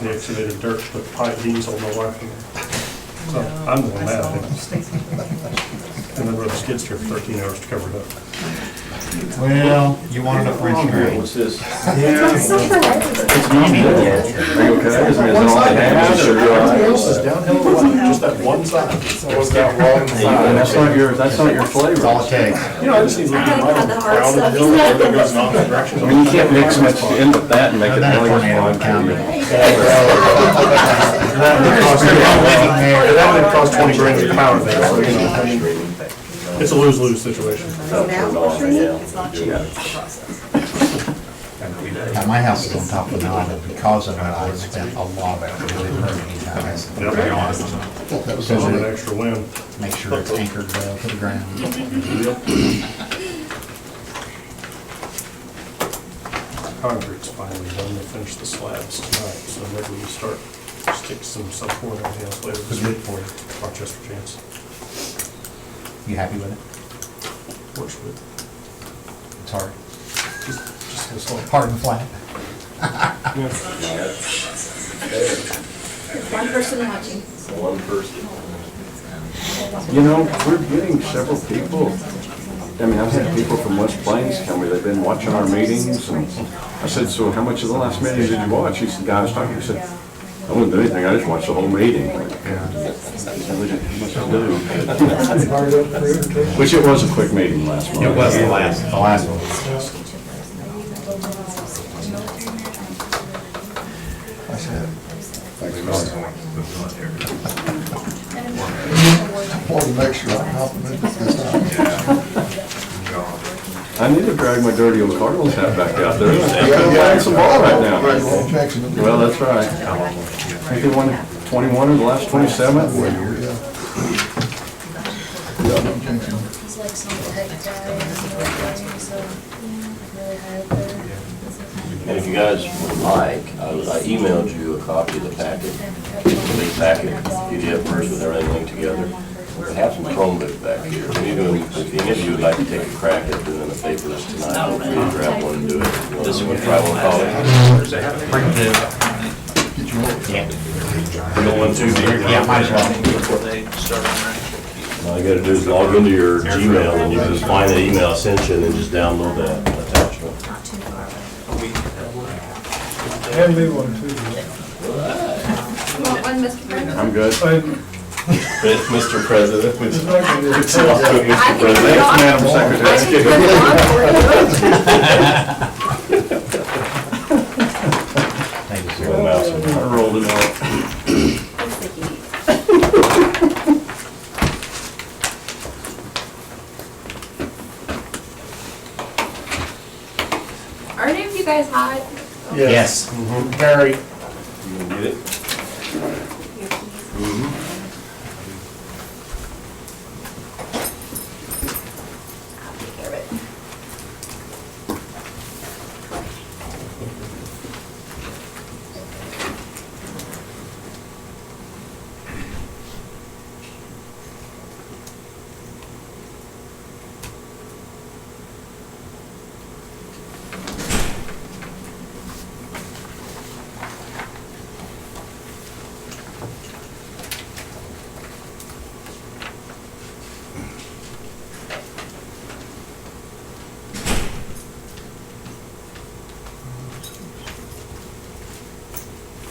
in the excavated dirt to put the pipe beans on my wife in there. So I'm the one mad at him. And then rode the skid steer for 13 hours to cover it up. Well, you wanted a French grain. What's this? Yeah. It's not good. Are you okay? Is that all they have? Sure you are. Everything else is downhill or what? Just that one side. Was that one And that's not your That's all it takes. You know, I just need to look at I had the my hard crowded stuff. hill, everything goes in opposite directions. I mean, you can't mix much in with that and make it That really tornado fun would count. for you. That would cost 20 grand to power that, so, you know, I mean, it's a lose-lose situation. So now, what's your name? It's not cheap, it's the process. Now, my house is on top of the mountain. Because of it, I spent a lot of effort with it times. Yep. That was an extra win. Make sure it's anchored to the ground. Concrete's finally done, they finished the slabs tonight, so maybe we start, stick some support and everything else later this week for Rochester Chance. You happy with it? Works good. It's hard. Just this one. Hard and flat. One person watching. One person. You know, we're getting several people. I mean, I've had people from West Plains tell me they've been watching our meetings, and I said, so how much of the last meeting did you watch? He said, the guy was talking, he said, I wouldn't do anything, I just watched the whole meeting. Like, I really didn't have much to do. Which it was a quick meeting last month. It was the last one. I wanted to make sure I complimented this time. I need to drag my dirty old Cardinals hat back out there. I'm playing some ball right now. Well, that's right. I think they won 21 of the last 27. He's like some tech guy and so really high up there. And if you guys would like, I emailed you a copy of the packet, the big packet, PDF first with everything linked together. I have some Chromebooks back here. If any of you would like to take a crack at doing the papers tonight, feel free to grab one and do it. This one, try one, call it. The one, two, Yeah, might as well. Before they start on that. All you gotta do is log into your Gmail and you just find the email I sent you and then just download that attachment. Not too far away. Hand me one too. You want one, Mr. President? I'm good. Mr. President, which is I can put it on. Madam I Secretary. can put it on for you. Thank you, sir. I rolled it out. It's sticky. Are any of you guys hot? Yes. Very. You can get it? I'll take care of it.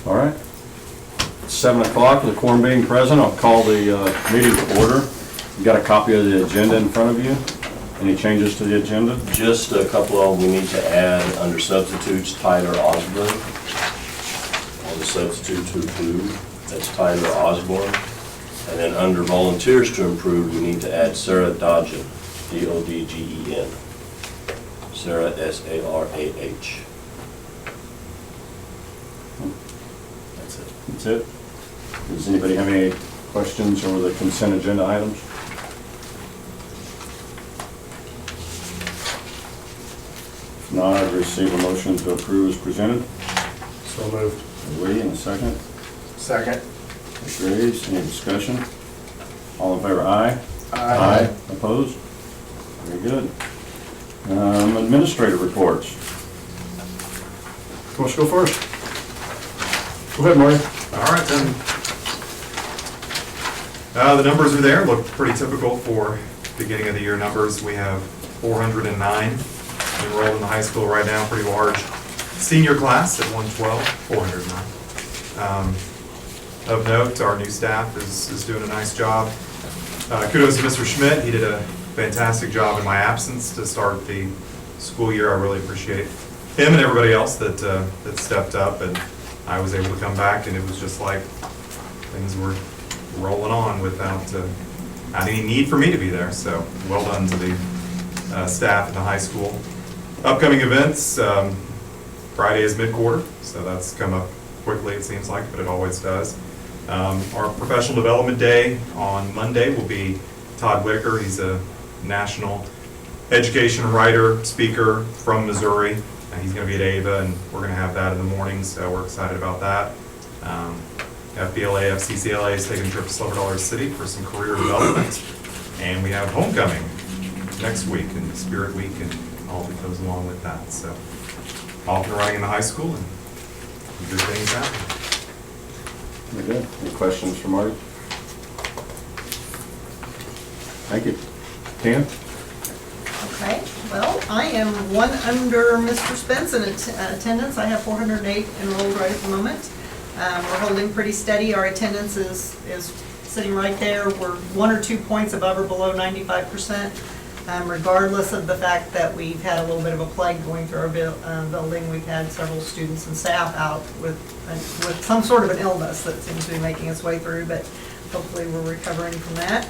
All right. 7 o'clock, with the quorum being present, I'll call the meeting to order. You got a copy of the agenda in front of you? Any changes to the agenda? Just a couple of, we need to add under substitutes Tyler Osborne. On the substitute to approve, that's Tyler Osborne. And then under volunteers to improve, we need to add Sarah Dodgen, D-O-D-G-E-N. Sarah, S-A-R-A-H. That's it. That's it? Does anybody have any questions over the consent agenda items? If not, I'd receive a motion to approve as presented. So moved. Lee, in a second. Second. Graves, any discussion? All in favor, aye? Aye. Opposed? Very good. Administrative reports. Who wants to go first? Go ahead, Marty. All right, then. The numbers are there, look pretty typical for beginning of the year numbers. We have 409 enrolled in the high school right now, pretty large senior class at 112, 409. Of note, our new staff is doing a nice job. Kudos to Mr. Schmidt, he did a fantastic job in my absence to start the school year. I really appreciate him and everybody else that stepped up, and I was able to come back, and it was just like things were rolling on without any need for me to be there. So well done to the staff at the high school. Upcoming events, Friday is mid-quarter, so that's come up quickly it seems like, but it always does. Our professional development day on Monday will be Todd Whitaker. He's a national education writer, speaker from Missouri, and he's going to be at AVA, and we're going to have that in the morning, so we're excited about that. FBLA, FCCLA is taking a trip to Silver Dollar City for some career development, and we have homecoming next week and Spirit Week and all that goes along with that. So off and running in the high school, and good things happen. Very good. Any questions for Marty? Thank you. Tan? Okay, well, I am one under Mr. Spence in attendance. I have 408 enrolled right at the moment. We're holding pretty steady. Our attendance is sitting right there. We're 1 or 2 points above or below 95%, regardless of the fact that we've had a little bit of a plague going through our building. We've had several students and staff out with some sort of an illness that seems to be making its way through, but hopefully we're recovering from that.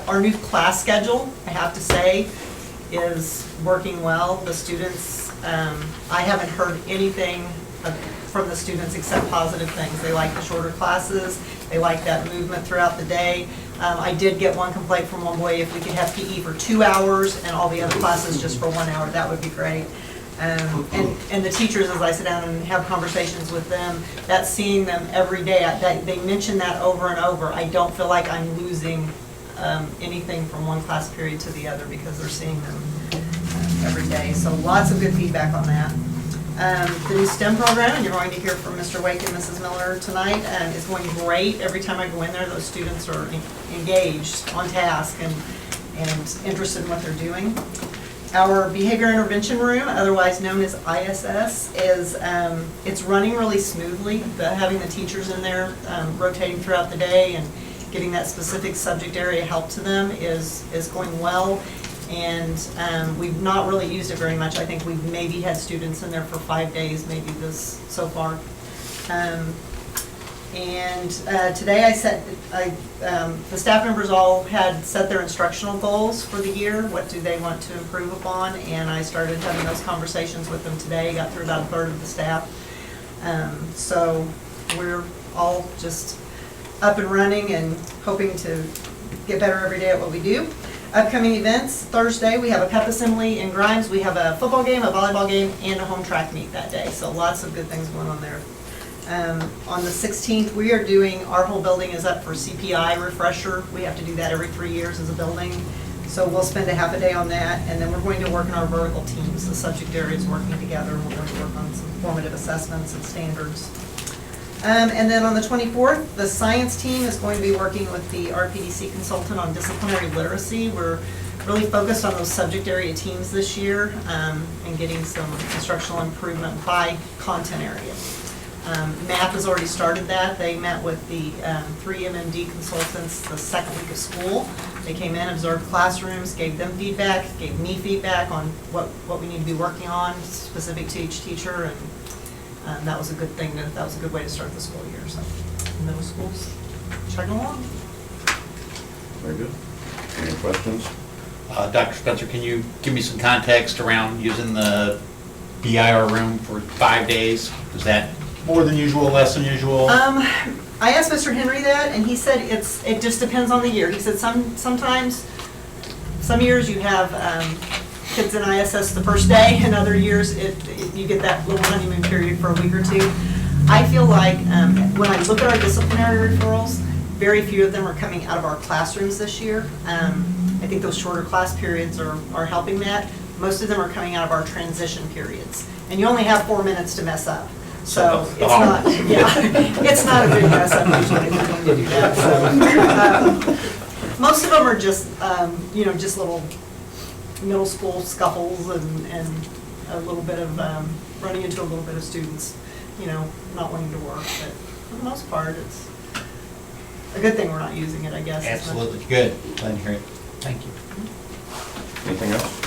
Our new class schedule, I have to say, is working well. The students, I haven't heard anything from the students except positive things. They like the shorter classes. They like that movement throughout the day. I did get one complaint from one boy, if we could have PE for 2 hours and all the other classes just for 1 hour, that would be great. And the teachers, as I sit down and have conversations with them, that's seeing them every day. They mention that over and over. I don't feel like I'm losing anything from one class period to the other because they're seeing them every day. So lots of good feedback on that. The new STEM program, and you're going to hear from Mr. Wake and Mrs. Miller tonight, is going great. Every time I go in there, those students are engaged, on task, and interested in what they're doing. Our behavior intervention room, otherwise known as ISS, is it's running really smoothly. Having the teachers in there rotating throughout the day and getting that specific subject area help to them is going well. And we've not really used it very much. I think we've maybe had students in there for 5 days, maybe this so far. Today the staff members all had set their instructional goals for the year. What do they want to improve upon? And I started having those conversations with them today. Got through about a third of the staff. So we're all just up and running and hoping to get better every day at what we do. Upcoming events, Thursday we have a pep assembly in Grimes. We have a football game, a volleyball game, and a home track meet that day. So lots of good things going on there. On the 16th, we are doing, our whole building is up for CPI refresher. We have to do that every 3 years as a building. So we'll spend a half a day on that, and then we're going to work in our vertical teams, the subject areas working together, and we're going to work on some formative assessments and standards. And then on the 24th, the science team is going to be working with the RPDC consultant on disciplinary literacy. We're really focused on those subject area teams this year and getting some instructional improvement by content area. Math has already started that. They met with the 3 MMD consultants the second week of school. They came in, observed classrooms, gave them feedback, gave me feedback on what we need to be working on specific to each teacher, and that was a good thing. That was a good way to start the school year. So middle school's chugging along. Very good. Any questions? Dr. Spencer, can you give me some context around using the BIR room for 5 days? Is that more than usual, less than usual? I asked Mr. Henry that, and he said it just depends on the year. He said sometimes, some years you have kids in ISS the first day, and other years you get that little honeymoon period for a week or two. I feel like when I look at our disciplinary referrals, very few of them are coming out of our classrooms this year. I think those shorter class periods are helping that. Most of them are coming out of our transition periods. And you only have 4 minutes to mess up. So it's not, it's not a big mess up usually if you're going to do that. So, most of them are just, just little middle school scuffles and a little bit of, running into a little bit of students, not wanting to work. But for the most part, it's a good thing we're not using it, I guess. as much. Absolutely, good. Glad to hear it. Thank you. Anything else?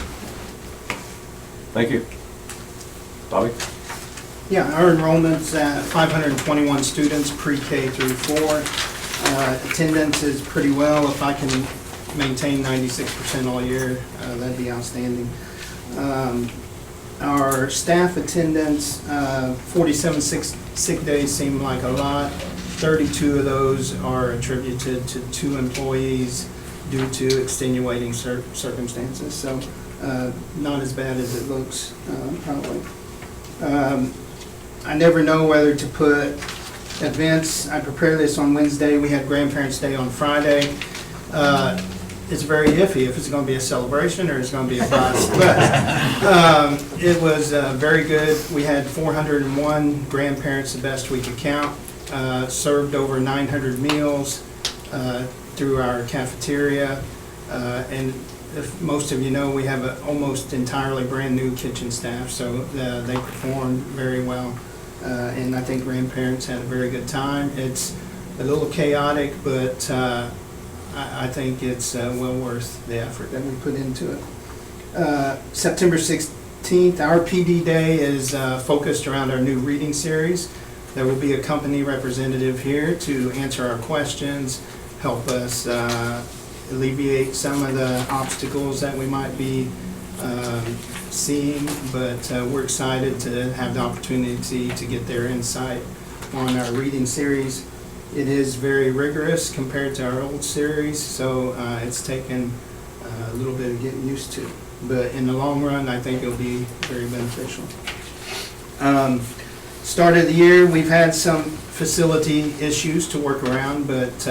Thank you. Bobby? Yeah, our enrollment's at 521 students, pre-K through 4. Attendance is pretty well. If I can maintain 96% all year, that'd be outstanding. Our staff attendance, 47 sick days seem like a lot. 32 of those are attributed to 2 employees due to extenuating circumstances, so not as bad as it looks, probably. I never know whether to put events. I prepared this on Wednesday. We had Grandparents' Day on Friday. It's very iffy if it's going to be a celebration or it's going to be a bust. But it was very good. We had 401 grandparents, the best we could count. Served over 900 meals through our cafeteria. And if most of you know, we have an almost entirely brand new kitchen staff, so they performed very well. And I think grandparents had a very good time. It's a little chaotic, but I think it's well worth the effort that we put into it. September 16th, our PD Day is focused around our new reading series. There will be a company representative here to answer our questions, help us alleviate some of the obstacles that we might be seeing, but we're excited to have the opportunity to get their insight on our reading series. It is very rigorous compared to our old series, so it's taken a little bit of getting used to. But in the long run, I think it'll be very beneficial. Start of the year, we've had some facility issues to work around, but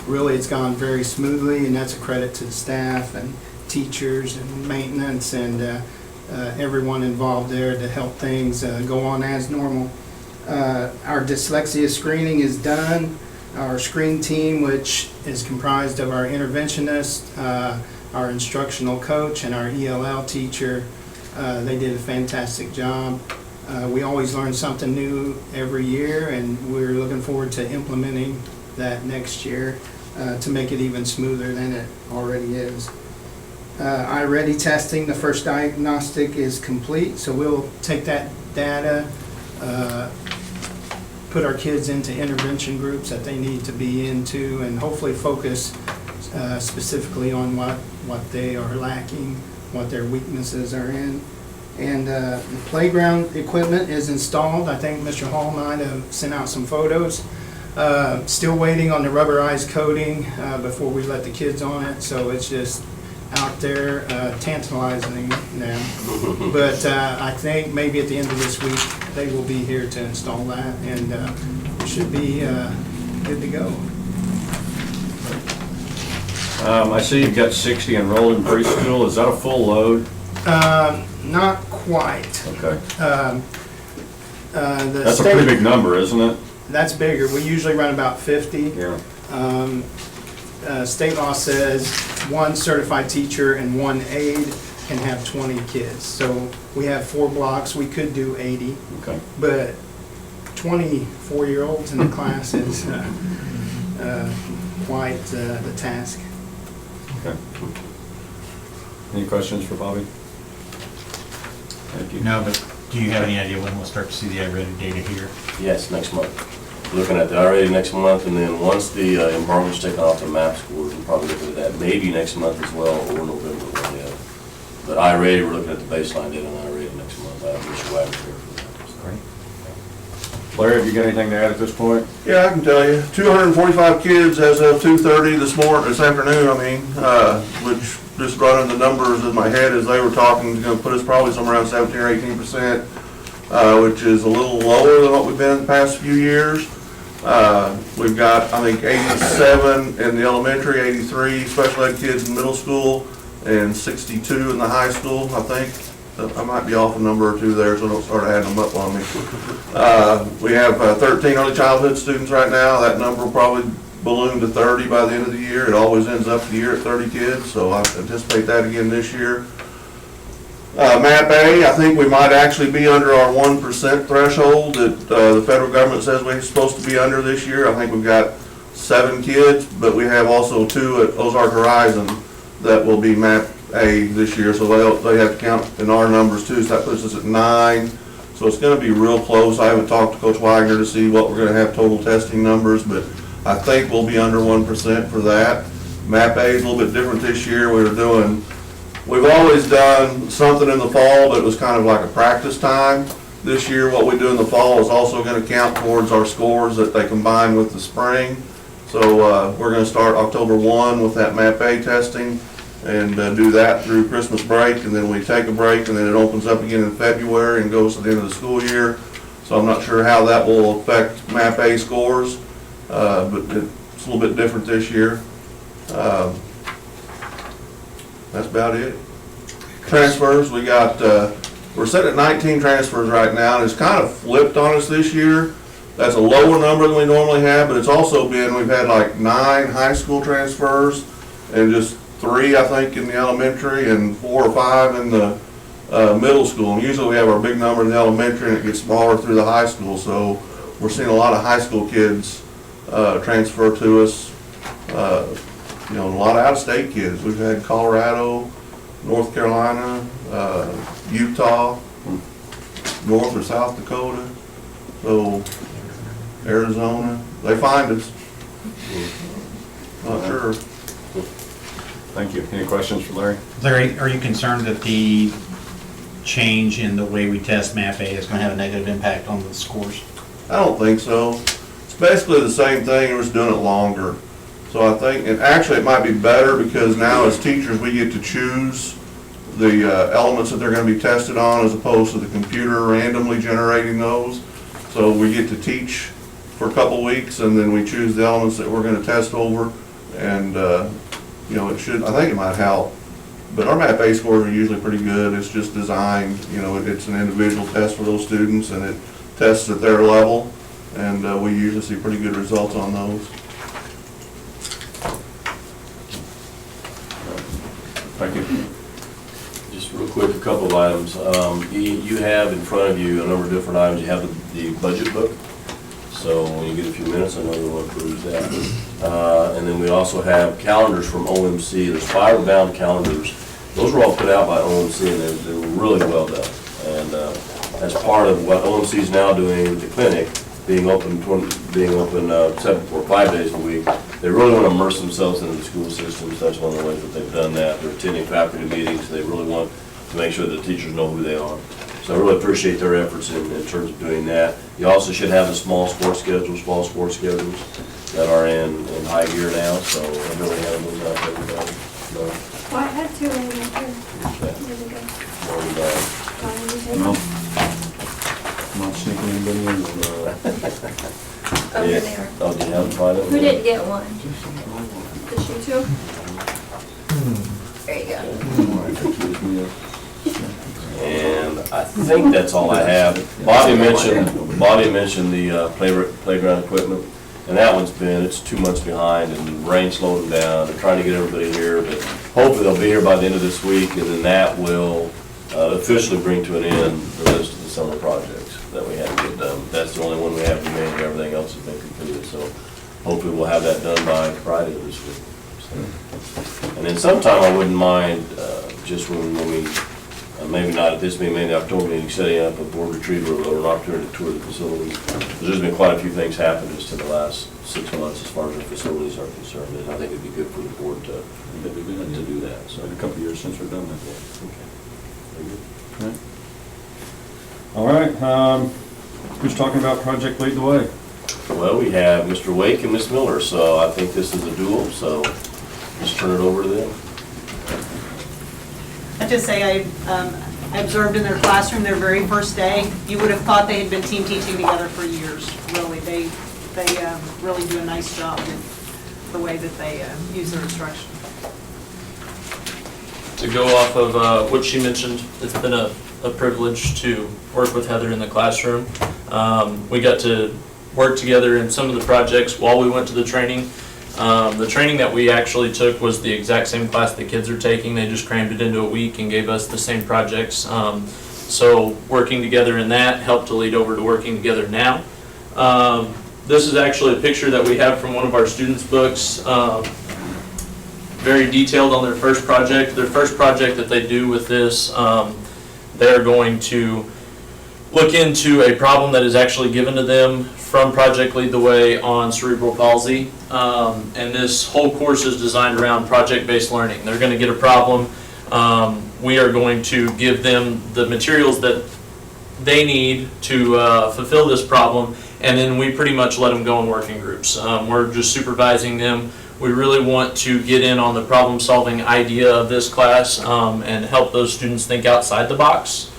really it's gone very smoothly, and that's a credit to the staff and teachers and maintenance and everyone involved there to help things go on as normal. Our dyslexia screening is done. Our screen team, which is comprised of our interventionist, our instructional coach, and our ELL teacher, they did a fantastic job. We always learn something new every year, and we're looking forward to implementing that next year to make it even smoother than it already is. iReady testing, the first diagnostic is complete, so we'll take that data, put our kids into intervention groups that they need to be into, and hopefully focus specifically on what they are lacking, what their weaknesses are in. And the playground equipment is installed. I think Mr. Hall might have sent out some photos. Still waiting on the rubberized coating before we let the kids on it, so it's just out there tantalizing now. But I think maybe at the end of this week they will be here to install that, and it should be good to go. I see you've got 60 enrolled in preschool. Is that a full load? Not quite. Okay. That's a pretty big number, isn't it? That's bigger. We usually run about 50. Yeah. State law says 1 certified teacher and 1 aide can have 20 kids. So we have 4 blocks. We could do 80. Okay. But 24-year-olds in the class is quite the task. Okay. Any questions for Bobby? Thank you. No, but do you have any idea when we'll start to see the iReady data here? Yes, next month. Looking at the iReady next month, and then once the embargo's taken off the map scores, we'll probably look at that maybe next month as well, or November, one of the other. But iReady, we're looking at the baseline data on iReady next month. I wish I was here for that. Great. Larry, have you got anything to add at this point? Yeah, I can tell you, 245 kids as of 2:30 this afternoon, which just brought in the numbers in my head as they were talking, it's gonna put us probably somewhere around 17 or 18%, which is a little lower than what we've been in the past few years. We've got, I think, 87 in the elementary, 83 special ed kids in middle school, and 62 in the high school, I think. I might be off a number or two there, so don't start adding them up on me. We have 13 early childhood students right now. That number will probably balloon to 30 by the end of the year. It always ends up the year at 30 kids, so I anticipate that again this year. MAP A, I think we might actually be under our 1% threshold that the federal government says we're supposed to be under this year. I think we've got 7 kids, but we have also 2 at Ozark Horizon that will be MAP A this year, so they have to count in our numbers too, so that puts us at 9. So it's gonna be real close. I haven't talked to Coach Wagner to see what we're gonna have total testing numbers, but I think we'll be under 1% for that. MAP A is a little bit different this year. We've always done something in the fall, but it was kind of like a practice time. This year, what we do in the fall is also gonna count towards our scores that they combine with the spring. So we're gonna start October 1 with that MAP A testing and do that through Christmas break, and then we take a break, and then it opens up again in February and goes to the end of the school year. So I'm not sure how that will affect MAP A scores, but it's a little bit different this year. That's about it. Transfers, we got, we're sitting at 19 transfers right now, and it's kind of flipped on us this year. That's a lower number than we normally have, but it's also been, we've had like 9 high school transfers and just 3, I think, in the elementary and 4 or 5 in the middle school. And usually we have our big number in the elementary and it gets smaller through the high school. So we're seeing a lot of high school kids transfer to us. You know, a lot of out-of-state kids. We've had Colorado, North Carolina, Utah, North or South Dakota, so Arizona. They find us. Not sure. Thank you. Any questions for Larry? Larry, are you concerned that the change in the way we test MAP A is going to have a negative impact on the scores? I don't think so. It's basically the same thing, we're just doing it longer. So I think, and actually it might be better because now as teachers, we get to choose the elements that they're going to be tested on as opposed to the computer randomly generating those. So we get to teach for a couple weeks and then we choose the elements that we're going to test over. And, you know, I think it might help. But our MAP A scores are usually pretty good. It's just designed, you know, it's an individual test for those students and it tests at their level. And we usually see pretty good results on those. Thank you. Just real quick, a couple of items. You have in front of you a number of different items. You have the budget book. So when you get a few minutes, I know you want to peruse that. And then we also have calendars from OMC. There's 5 bound calendars. Those were all put out by OMC and they were really well done. And as part of what OMC is now doing with the clinic, being open 5 days a week, they really want to immerse themselves into the school systems. That's one of the ways that they've done that. They're attending faculty meetings. They really want to make sure that teachers know who they are. So I really appreciate their efforts in terms of doing that. You also should have the fall sports schedules that are in high gear now. So I really have those out to everybody. So, Well, I had 2 in here. There we go. No. Not sneaking anybody in. Over yeah. there. Oh, do you have to find it? Who didn't get one? Did she too? There you go. And I think that's all I have. Bobby mentioned the playground equipment, and that one's it's 2 months behind, and rain slowed them down. They're trying to get everybody here, but hopefully they'll be here by the end of this week, and then that will officially bring to an end the list of the summer projects that we had to get done. That's the only one we have remaining. Everything else has been completed, so hopefully we'll have that done by Friday of this week. So, and then sometime I wouldn't mind just when we. Maybe not at this meeting, maybe the October meeting, setting up a board retreat or an opportunity to tour the facility. There's been quite a few things happen just in the last 6 months as far as the facilities are concerned, and I think it'd be good for the board to do that. So A couple of years since we've done that. Okay. All right. Who's talking about Project Lead the Way? Well, we have Mr. Wake and Ms. Miller, so I think this is a duel, so just turn it over to them. I just say I observed in their classroom their very first day. You would have thought they had been team teaching together for years, really. They really do a nice job in the way that they use their instruction. to go off of what she mentioned, it's been a privilege to work with Heather in the classroom. We got to work together in some of the projects while we went to the training. The training that we actually took was the exact same class the kids are taking. They just crammed it into a week and gave us the same projects. So working together in that helped to lead over to working together now. This is actually a picture that we have from one of our students' books. Very detailed on their first project. Their first project that they do with this, they're going to look into a problem that is actually given to them from Project Lead the Way on cerebral palsy. And this whole course is designed around project-based learning. They're going to get a problem. We are going to give them the materials that they need to fulfill this problem, and then we pretty much let them go and work in groups. We're just supervising them. We really want to get in on the problem-solving idea of this class and help those students think outside the box.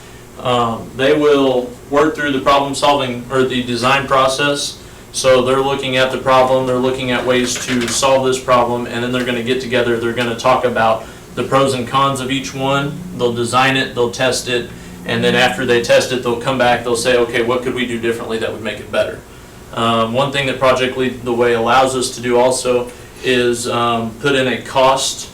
They will work through the problem-solving or the design process. So they're looking at the problem, they're looking at ways to solve this problem, and then they're going to get together, they're going to talk about the pros and cons of each one. They'll design it, they'll test it, and then after they test it, they'll come back, they'll say, okay, what could we do differently that would make it better? One thing that Project Lead the Way allows us to do also is put in a cost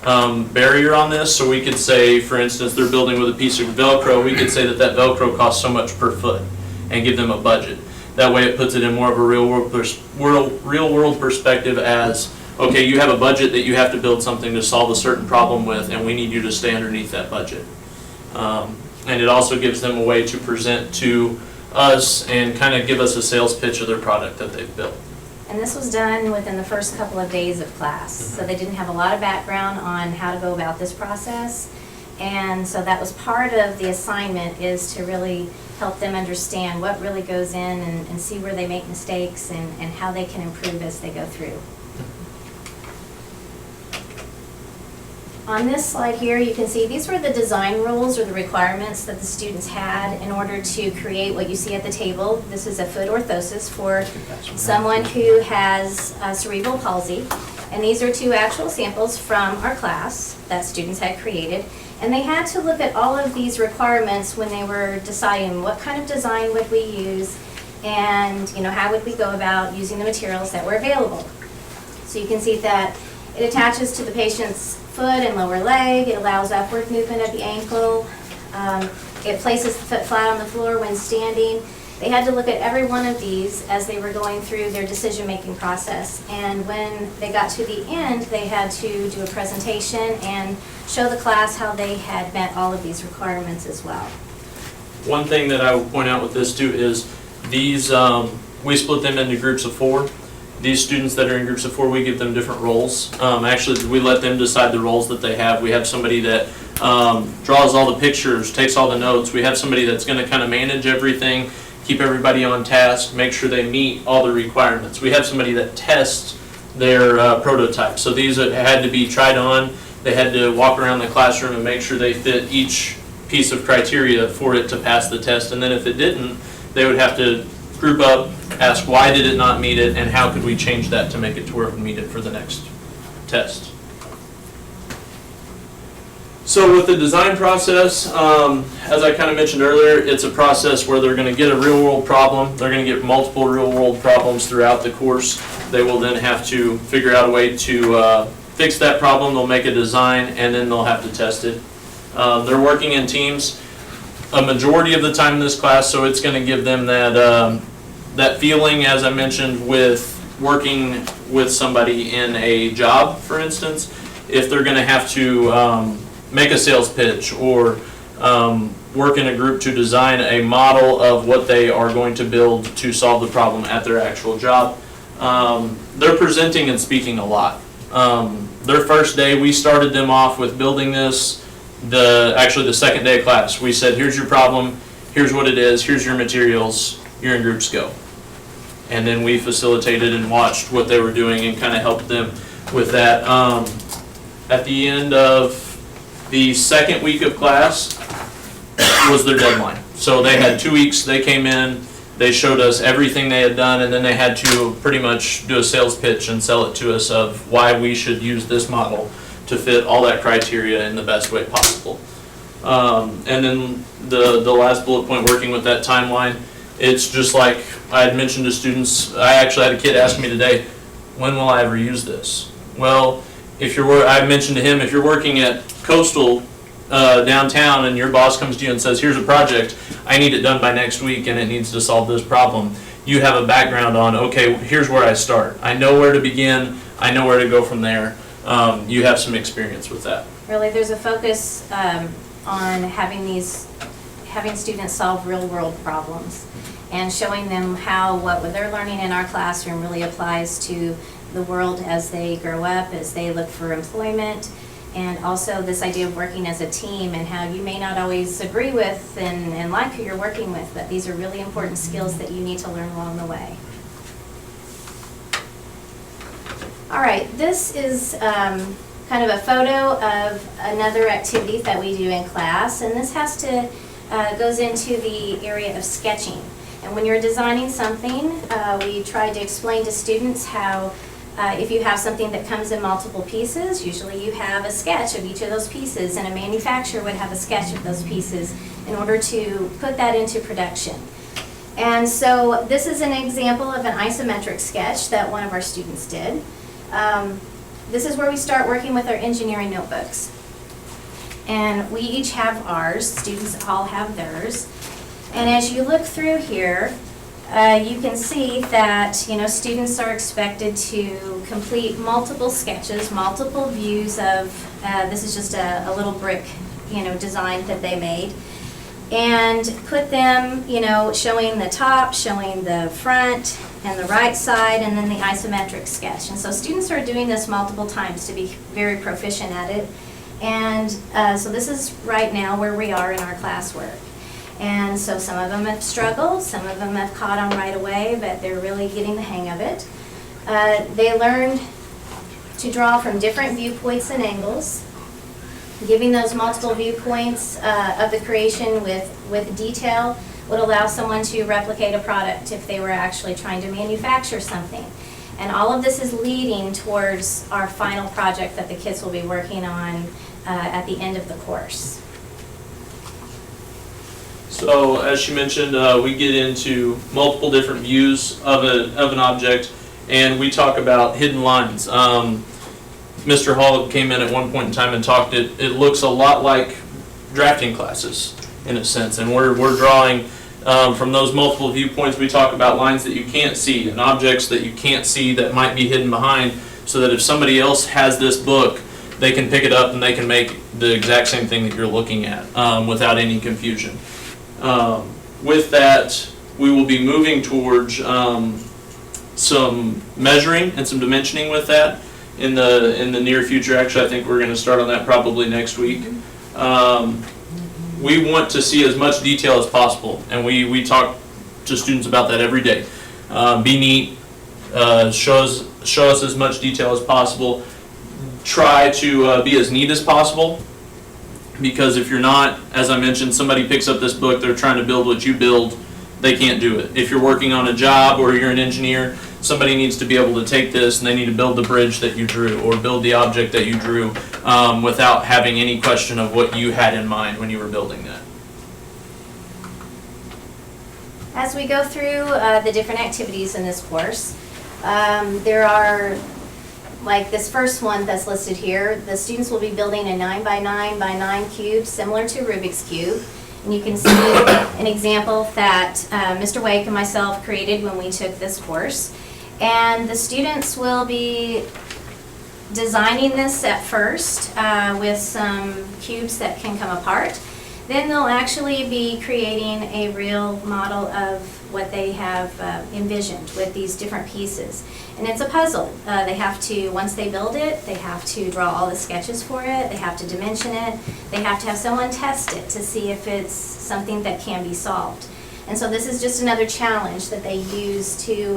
barrier on this. So we could say, for instance, they're building with a piece of Velcro, we could say that that Velcro costs so much per foot and give them a budget. That way it puts it in more of a real world perspective as, okay, you have a budget that you have to build something to solve a certain problem with, and we need you to stay underneath that budget. And it also gives them a way to present to us and kind of give us a sales pitch of their product that they've built. And this was done within the first couple of days of class. So they didn't have a lot of background on how to go about this process. And so that was part of the assignment, is to really help them understand what really goes in and see where they make mistakes and how they can improve as they go through. On this slide here, you can see these were the design rules or the requirements that the students had in order to create what you see at the table. This is a foot orthosis for someone who has cerebral palsy. And these are two actual samples from our class that students had created. And they had to look at all of these requirements when they were deciding what kind of design would we use and how would we go about using the materials that were available. So you can see that it attaches to the patient's foot and lower leg. It allows upward movement of the ankle. It places the foot flat on the floor when standing. They had to look at every one of these as they were going through their decision-making process. And when they got to the end, they had to do a presentation and show the class how they had met all of these requirements as well. One thing that I would point out with this too is these, we split them into groups of 4. These students that are in groups of 4, we give them different roles. Actually, we let them decide the roles that they have. We have somebody that draws all the pictures, takes all the notes. We have somebody that's going to kind of manage everything, keep everybody on task, make sure they meet all the requirements. We have somebody that tests their prototypes. So these had to be tried on. They had to walk around the classroom and make sure they fit each piece of criteria for it to pass the test. And then if it didn't, they would have to group up, ask why did it not meet it, and how could we change that to make it to where it would meet it for the next test. So with the design process, as I kind of mentioned earlier, it's a process where they're going to get a real world problem. They're going to get multiple real world problems throughout the course. They will then have to figure out a way to fix that problem. They'll make a design, and then they'll have to test it. They're working in teams a majority of the time in this class, so it's going to give them that that feeling, as I mentioned, with working with somebody in a job, for instance. If they're going to have to make a sales pitch or work in a group to design a model of what they are going to build to solve the problem at their actual job, they're presenting and speaking a lot. Their first day, we started them off with building this. Actually, the second day of class, we said, here's your problem, here's what it is, here's your materials, you're in groups, go. And then we facilitated and watched what they were doing and kind of helped them with that. At the end of the second week of class was their deadline. So they had 2 weeks, they came in, they showed us everything they had done, and then they had to pretty much do a sales pitch and sell it to us of why we should use this model to fit all that criteria in the best way possible. And then the last bullet point, working with that timeline, it's just like I had mentioned to students. I actually had a kid ask me today, when will I ever use this? Well, I mentioned to him, if you're working at Coastal downtown and your boss comes to you and says, here's a project, I need it done by next week and it needs to solve this problem, you have a background on, okay, here's where I start. I know where to begin, I know where to go from there. You have some experience with that. Really, there's a focus on having students solve real-world problems and showing them how what they're learning in our classroom really applies to the world as they grow up, as they look for employment, and also this idea of working as a team and how you may not always agree with and like who you're working with, but these are really important skills that you need to learn along the way. All right, this is kind of a photo of another activity that we do in class, and this has to goes into the area of sketching. And when you're designing something, we try to explain to students how if you have something that comes in multiple pieces, usually you have a sketch of each of those pieces, and a manufacturer would have a sketch of those pieces in order to put that into production. And so this is an example of an isometric sketch that one of our students did. This is where we start working with our engineering notebooks. And we each have ours, students all have theirs. And as you look through here, you can see that, students are expected to complete multiple sketches, multiple views of, this is just a little brick, design that they made, and put them, showing the top, showing the front, and the right side, and then the isometric sketch. And so students are doing this multiple times to be very proficient at it. And so this is right now where we are in our classwork. And so some of them have struggled, some of them have caught on right away, but they're really getting the hang of it. They learned to draw from different viewpoints and angles, giving those multiple viewpoints of the creation with detail would allow someone to replicate a product if they were actually trying to manufacture something. And all of this is leading towards our final project that the kids will be working on at the end of the course. So as she mentioned, we get into multiple different views of an object, and we talk about hidden lines. Mr. Hall came in at one point in time and talked, it looks a lot like drafting classes in a sense, and we're drawing from those multiple viewpoints. We talk about lines that you can't see and objects that you can't see that might be hidden behind, so that if somebody else has this book, they can pick it up and they can make the exact same thing that you're looking at without any confusion. With that, we will be moving towards some measuring and some dimensioning with that in the near future. Actually, I think we're going to start on that probably next week. We want to see as much detail as possible, and we talk to students about that every day. Be neat, show us as much detail as possible. Try to be as neat as possible, because if you're not, as I mentioned, somebody picks up this book, they're trying to build what you build, they can't do it. If you're working on a job or you're an engineer, somebody needs to be able to take this and they need to build the bridge that you drew or build the object that you drew without having any question of what you had in mind when you were building that. As we go through the different activities in this course, there are, like this first one that's listed here, the students will be building a 9 by 9 by 9 cube similar to Rubik's Cube. And you can see an example that Mr. Wake and myself created when we took this course. And the students will be designing this at first with some cubes that can come apart. Then they'll actually be creating a real model of what they have envisioned with these different pieces. And it's a puzzle. They have to, once they build it, they have to draw all the sketches for it, they have to dimension it, they have to have someone test it to see if it's something that can be solved. And so this is just another challenge that they use to,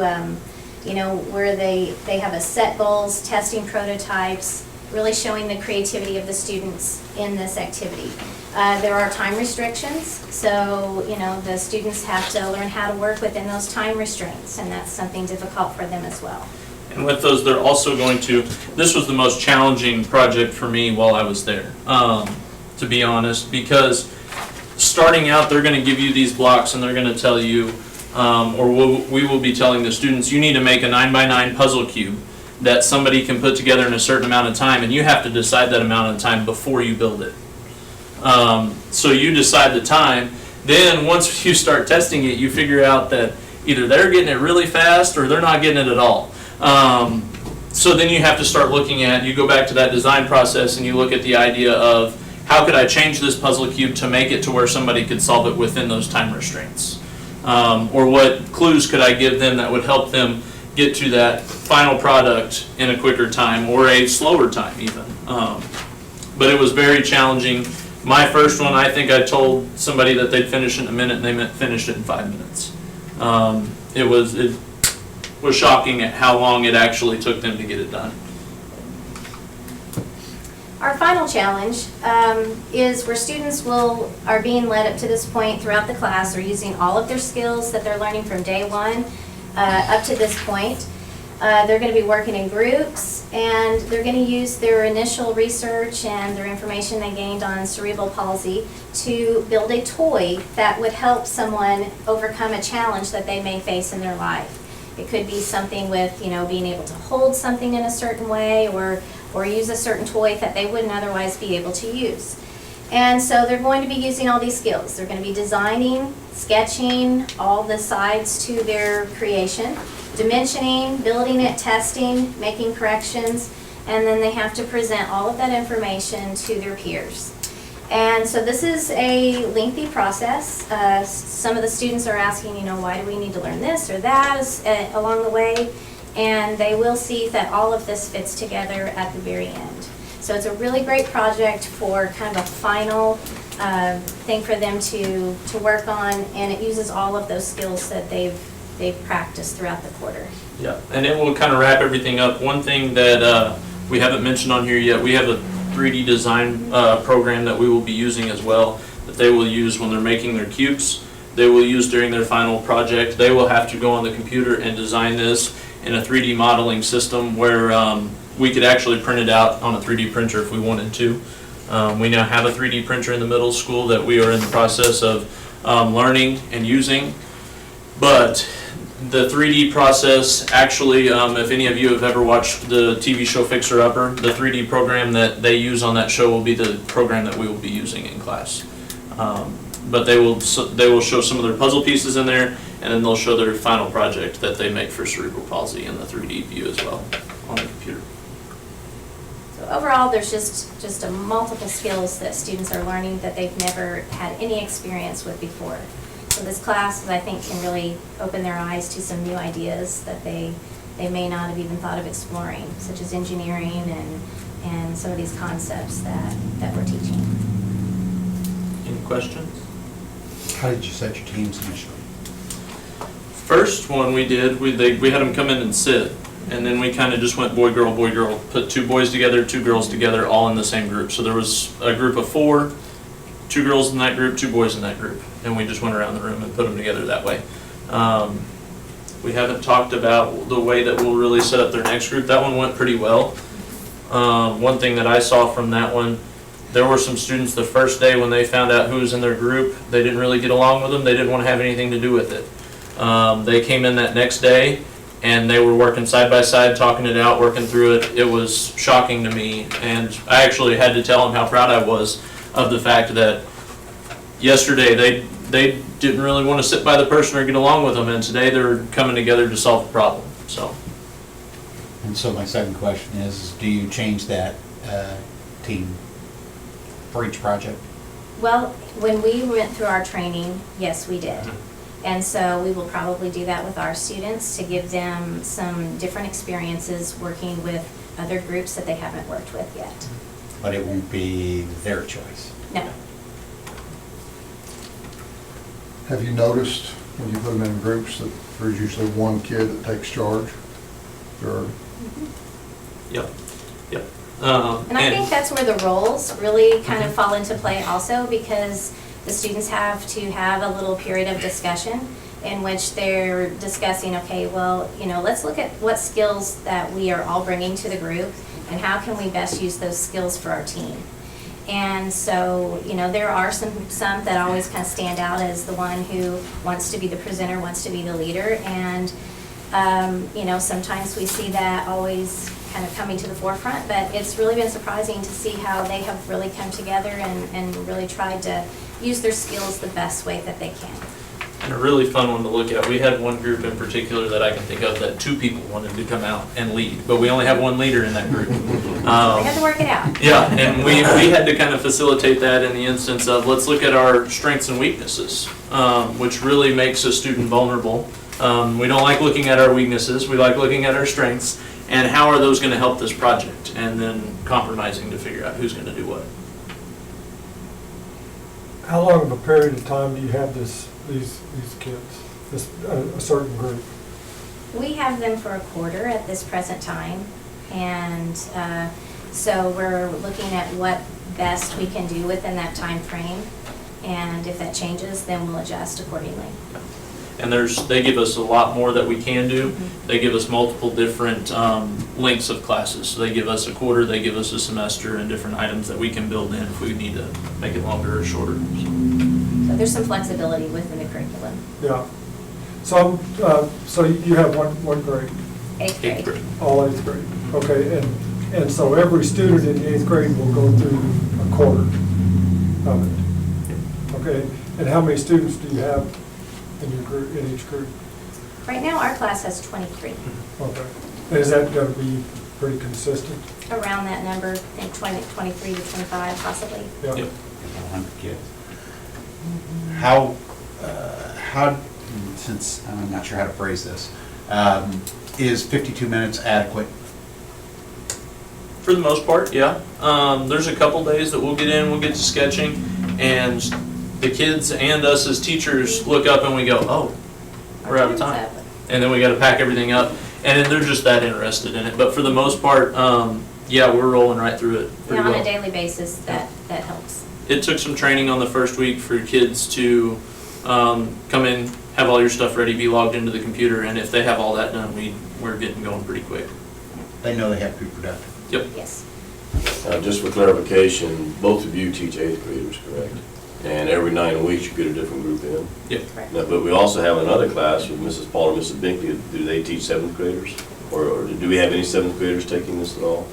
where they have a set goals, testing prototypes, really showing the creativity of the students in this activity. There are time restrictions, so the students have to learn how to work within those time restraints, and that's something difficult for them as well. And with those, they're also going to, this was the most challenging project for me while I was there, to be honest, because starting out, they're gonna give you these blocks and they're gonna tell you, we will be telling the students, you need to make a 9x9 puzzle cube that somebody can put together in a certain amount of time, and you have to decide that amount of time before you build it. So you decide the time, then once you start testing it, you figure out that either they're getting it really fast or they're not getting it at all. So then you have to start looking at, you go back to that design process and you look at the idea of, how could I change this puzzle cube to make it to where somebody could solve it within those time restraints? Or what clues could I give them that would help them get to that final product in a quicker time or a slower time even. But it was very challenging. My first one, I think I told somebody that they'd finish in a minute and they finished it in 5 minutes. It was shocking at how long it actually took them to get it done. Our final challenge is where students are being led up to this point throughout the class. They're using all of their skills that they're learning from day one up to this point. They're going to be working in groups, and they're going to use their initial research and their information they gained on cerebral palsy to build a toy that would help someone overcome a challenge that they may face in their life. It could be something with, being able to hold something in a certain way or use a certain toy that they wouldn't otherwise be able to use. And so they're going to be using all these skills. They're going to be designing, sketching all the sides to their creation, dimensioning, building it, testing, making corrections, and then they have to present all of that information to their peers. And so this is a lengthy process. Some of the students are asking, why do we need to learn this or that along the way? And they will see that all of this fits together at the very end. So it's a really great project for kind of a final thing for them to work on, and it uses all of those skills that they've practiced throughout the quarter. Yeah, and it will kind of wrap everything up. One thing that we haven't mentioned on here yet, we have a 3D design program that we will be using as well, that they will use when they're making their cubes. They will use during their final project. They will have to go on the computer and design this in a 3D modeling system where we could actually print it out on a 3D printer if we wanted to. We now have a 3D printer in the middle school that we are in the process of learning and using. But the 3D process, actually, if any of you have ever watched the TV show Fixer Upper, the 3D program that they use on that show will be the program that we will be using in class. But they will show some of their puzzle pieces in there, and then they'll show their final project that they make for cerebral palsy in the 3D view as well on the computer. So overall, there's just a multiple skills that students are learning that they've never had any experience with before. So this class, I think, can really open their eyes to some new ideas that they may not have even thought of exploring, such as engineering and some of these concepts that we're teaching. Any questions? How did you set your teams initially? First one we did, we had them come in and sit, and then we kind of just went boy, girl, put 2 boys together, 2 girls together, all in the same group. So there was a group of 4, 2 girls in that group, 2 boys in that group, and we just went around the room and put them together that way. We haven't talked about the way that we'll really set up their next group. That one went pretty well. One thing that I saw from that one, there were some students the first day when they found out who was in their group, they didn't really get along with them, they didn't want to have anything to do with it. They came in that next day and they were working side by side, talking it out, working through it. It was shocking to me, and I actually had to tell them how proud I was of the fact that yesterday they didn't really want to sit by the person or get along with them, and today they're coming together to solve the problem. And so my second question is, do you change that team for each project? Well, when we went through our training, yes, we did. And so we will probably do that with our students to give them some different experiences working with other groups that they haven't worked with yet. But it won't be their choice? No. Have you noticed when you put them in groups that there's usually one kid that takes charge? Or Yep. And I think that's where the roles really kind of fall into play also, because the students have to have a little period of discussion. in which they're discussing, okay, well, you know, let's look at what skills that we are all bringing to the group and how can we best use those skills for our team. And so, you know, there are some that always kind of stand out as the one who wants to be the presenter, wants to be the leader. And, you know, sometimes we see that always kind of coming to the forefront, but it's really been surprising to see how they have really come together and really tried to use their skills the best way that they can. And a really fun one to look at. We had one group in particular that I can think of that 2 people wanted to come out and lead, but we only have 1 leader in that group. They had to work it out. Yeah, and we had to kind of facilitate that in the instance of, let's look at our strengths and weaknesses, which really makes a student vulnerable. We don't like looking at our weaknesses, we like looking at our strengths, and how are those gonna help this project? And then compromising to figure out who's gonna do what. How long of a period of time do you have these kids, a certain group? We have them for a quarter at this present time, and so we're looking at what best we can do within that time frame, and if that changes, then we'll adjust accordingly. And they give us a lot more that we can do. They give us multiple different lengths of classes. So they give us a quarter, they give us a semester, and different items that we can build in if we need to make it longer or shorter. So there's some flexibility within the curriculum. Yeah. So you have one grade, 8th grade. all 8th grade. Okay, and so every student in the 8th grade will go through a quarter of it. Okay, and how many students do you have in your group, in each group? Right now, our class has 23. Okay, and is that going to be pretty consistent? Around that number, I think 23 to 25 possibly. Yeah. Yep. 100 kids. How, since I'm not sure how to phrase this, is 52 minutes adequate? For the most part, yeah. There's a couple days that we'll get to sketching, and the kids and us as teachers look up and we go, oh, we're out of time. And then we gotta pack everything up, and then they're just that interested in it. But for the most part, yeah, we're rolling right through it pretty Yeah, on well. a daily basis, that helps. It took some training on the first week for kids to come in, have all your stuff ready, be logged into the computer, and if they have all that done, we're getting going pretty quick. They know they have to be productive. Yep. Yes. Just for clarification, both of you teach 8th graders, correct? And every 9 weeks you get a different group in? Yep. Correct. Now, but we also have another class with Mrs. Paul and Mrs. Binkley. Do they teach 7th graders? Or do we have any 7th graders taking this at all?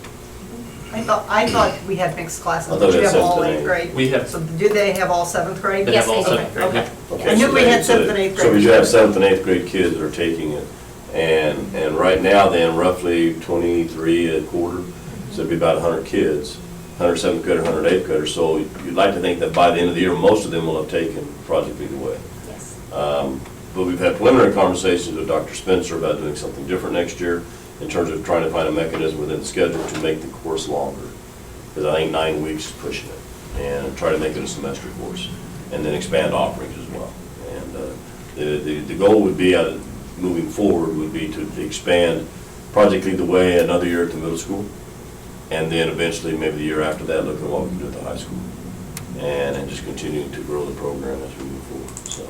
I thought we had mixed classes, I thought but we you had have all 7th and 8th grade? We have, So do they have all 7th grade? they Yes, have all they do. 7th grade. Okay. Okay, I knew so we they- had so 7th and 8th So we graders. do have 7th and 8th grade kids that are taking it. And right now then, roughly 23 a quarter, so it'd be about 100 kids, 100 7th grader, 100 8th grader. So you'd like to think that by the end of the year, most of them will have taken Project Lead the Way. Yes. But we've had preliminary conversations with Dr. Spencer about doing something different next year in terms of trying to find a mechanism within the schedule to make the course longer. Because I think 9 weeks is pushing it, and try to make it a semester course, and then expand offerings as well. And the goal would be, moving forward, would be to expand Project Lead the Way another year at the middle school, and then eventually, maybe the year after that, look at what we can do at the high school. And just continuing to grow the program as we move forward, so.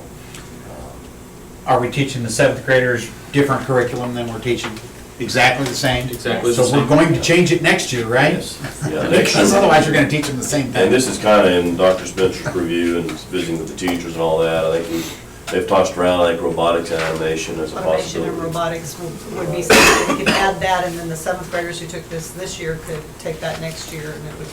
Are we teaching the 7th graders different curriculum than we're teaching? Exactly the same? exactly the So same. we're going to change it next year, right? Yes. Yeah, next Because year. otherwise you're going to teach them the same thing. And this is kind of in Dr. Spencer's review and visiting with the teachers and all that. I think they've tossed around like robotics and animation as a Automation and possibility. robotics would be something, we could add that, and then the 7th graders who took this year could take that next year, and it would,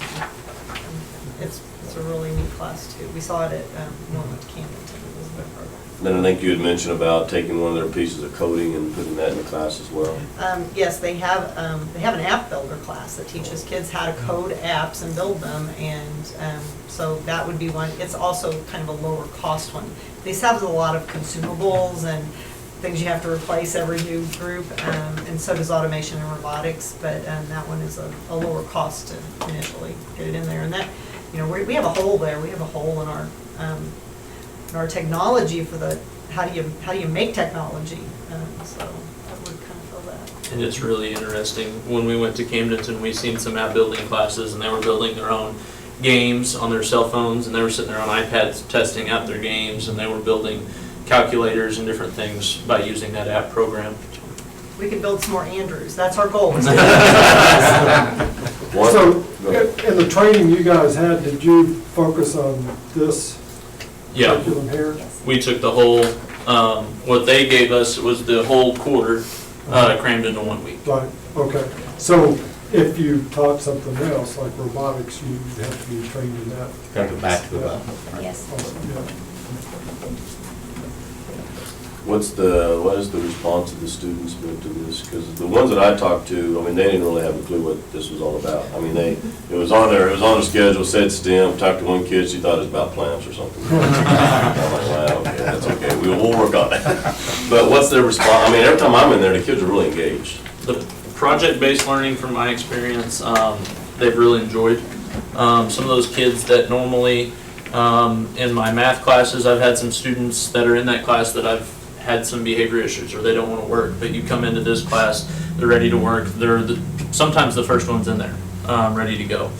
it's a really neat class too. We saw it at Norwood Camden, it was a good program. Then I think you had mentioned about taking one of their pieces of coding and putting that in the class as well. Yes, they have an app builder class that teaches kids how to code apps and build them, and so that would be one. It's also kind of a lower cost one. These have a lot of consumables and things you have to replace every new group, and so does automation and robotics, but that one is a lower cost to initially get it in there. And that, you know, we have a hole there. We have a hole in our technology for the, how do you make technology? So that would kind of fill that. And it's really interesting. When we went to Camdenton, we seen some app building classes, and they were building their own games on their cell phones, and they were sitting there on iPads testing out their games, and they were building calculators and different things by using that app program. We could build some more Andrews, that's our goal. So, in the training you guys had, did you focus on this Yeah, curriculum here? we took the whole, what they gave us was the whole quarter crammed into 1 week. Right, okay. So if you taught something else, like robotics, you'd have to be trained in that. Gotta go back to the, Yes. Also, yeah. What is the response of the students been to this? Because the ones that I talked to, I mean, they didn't really have a clue what this was all about. I mean, it was on their schedule, said STEM, talked to one kid, she thought it was about plants or something. I'm like, wow, okay, that's okay, we'll work on that. But what's their response? I mean, every time I'm in there, the kids are really engaged. The project-based learning, from my experience, they've really enjoyed. Some of those kids that normally, in my math classes, I've had some students that are in that class that I've had some behavior issues or they don't want to work, but you come into this class, they're ready to work. They're sometimes the first ones in there, ready to go.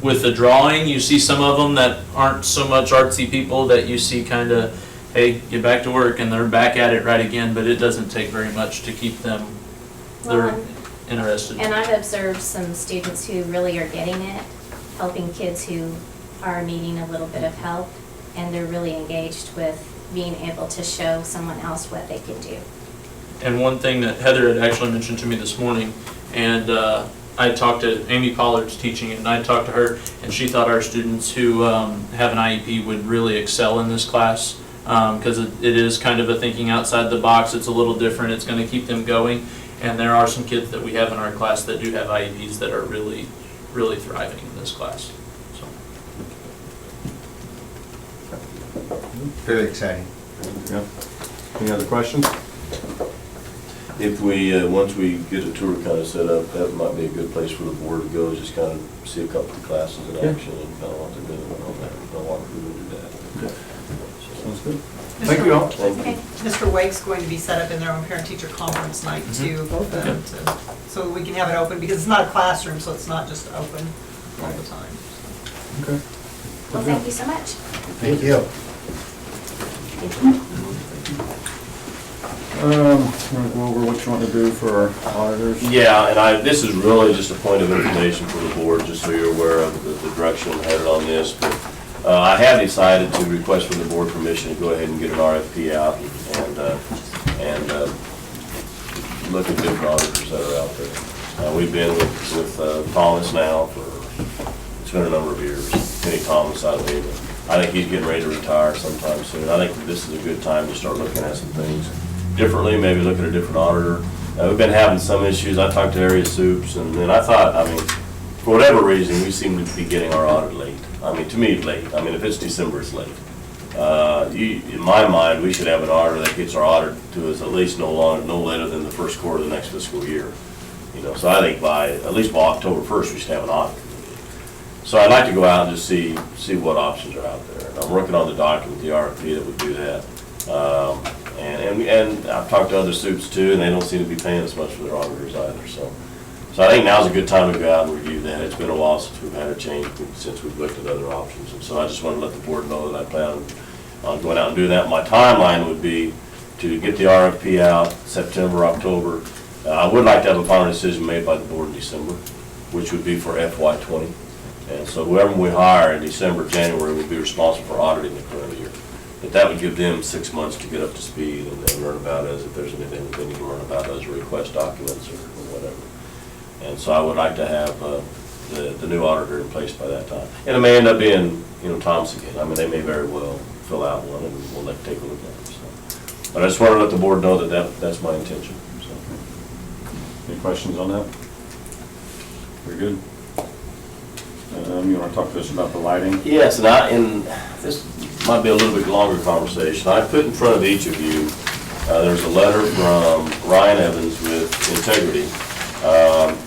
With the drawing, you see some of them that aren't so much artsy people that you see kind of, hey, get back to work, and they're back at it right again, but it doesn't take very much to keep them, they're interested. And I've observed some students who really are getting it, helping kids who are needing a little bit of help, and they're really engaged with being able to show someone else what they can do. And one thing that Heather had actually mentioned to me this morning, and I talked to Amy Pollard's teaching it, and I talked to her, and she thought our students who have an IEP would really excel in this class, because it is kind of a thinking outside the box. It's a little different. It's going to keep them going. And there are some kids that we have in our class that do have IEPs that are really, really thriving in this class. So. Very exciting. Yeah. Any other questions? If we, once we get a tour kind of set up, that might be a good place for the board to go, just kind of see a couple of classes in action and kind of what they're doing on that. I'll walk through and do that. Sounds good. Thank you all. Thank you. Okay. Mr. Wake's going to be set up in their own parent-teacher conference night too, so we can have it open, because it's not a classroom, so it's not just open all the time. Okay. Well, thank you so much. Thank you. Want to go over what you want to do for our auditors? Yeah, and this is really just a point of information for the board, just so you're aware of the direction headed on this. But I have decided to request from the board permission to go ahead and get an RFP out and look at different auditors that are out there. We've been with Thomas now for, it's been a number of years. Penny Thomas, I believe. I think he's getting ready to retire sometime soon. I think that this is a good time to start looking at some things differently, maybe look at a different auditor. We've been having some issues. I talked to Area Soups, and then I thought, I mean, for whatever reason, we seem to be getting our audit late. I mean, to me, late. I mean, if it's December, it's late. In my mind, we should have an auditor that gets our audit to us at least no later than the first quarter of the next fiscal year. You know, so I think at least by October 1st, we should have an audit. So I'd like to go out and just see what options are out there. And I'm working on the document, the RFP that would do that. And I've talked to other soups too, and they don't seem to be paying as much for their auditors either. So I think now's a good time to go out and review that. It's been a while since we've had a change, since we've looked at other options. And so I just want to let the board know that I plan on going out and doing that. My timeline would be to get the RFP out September, October. I would like to have a final decision made by the board in December, which would be for FY20. And so whoever we hire in December, January would be responsible for auditing the current year. But that would give them 6 months to get up to speed and learn about us, if there's anything that they need to learn about us, or request documents or whatever. And so I would like to have the new auditor in place by that time. And it may end up being, Thomas again. I mean, they may very well fill out one, and we'll take a look at it. So. But I just want to let the board know that's my intention. So. Any questions on that? Very good. You want to talk to us about the lighting? Yes, and this might be a little bit longer conversation. I put in front of each of you, there's a letter from Ryan Evans with Integrity.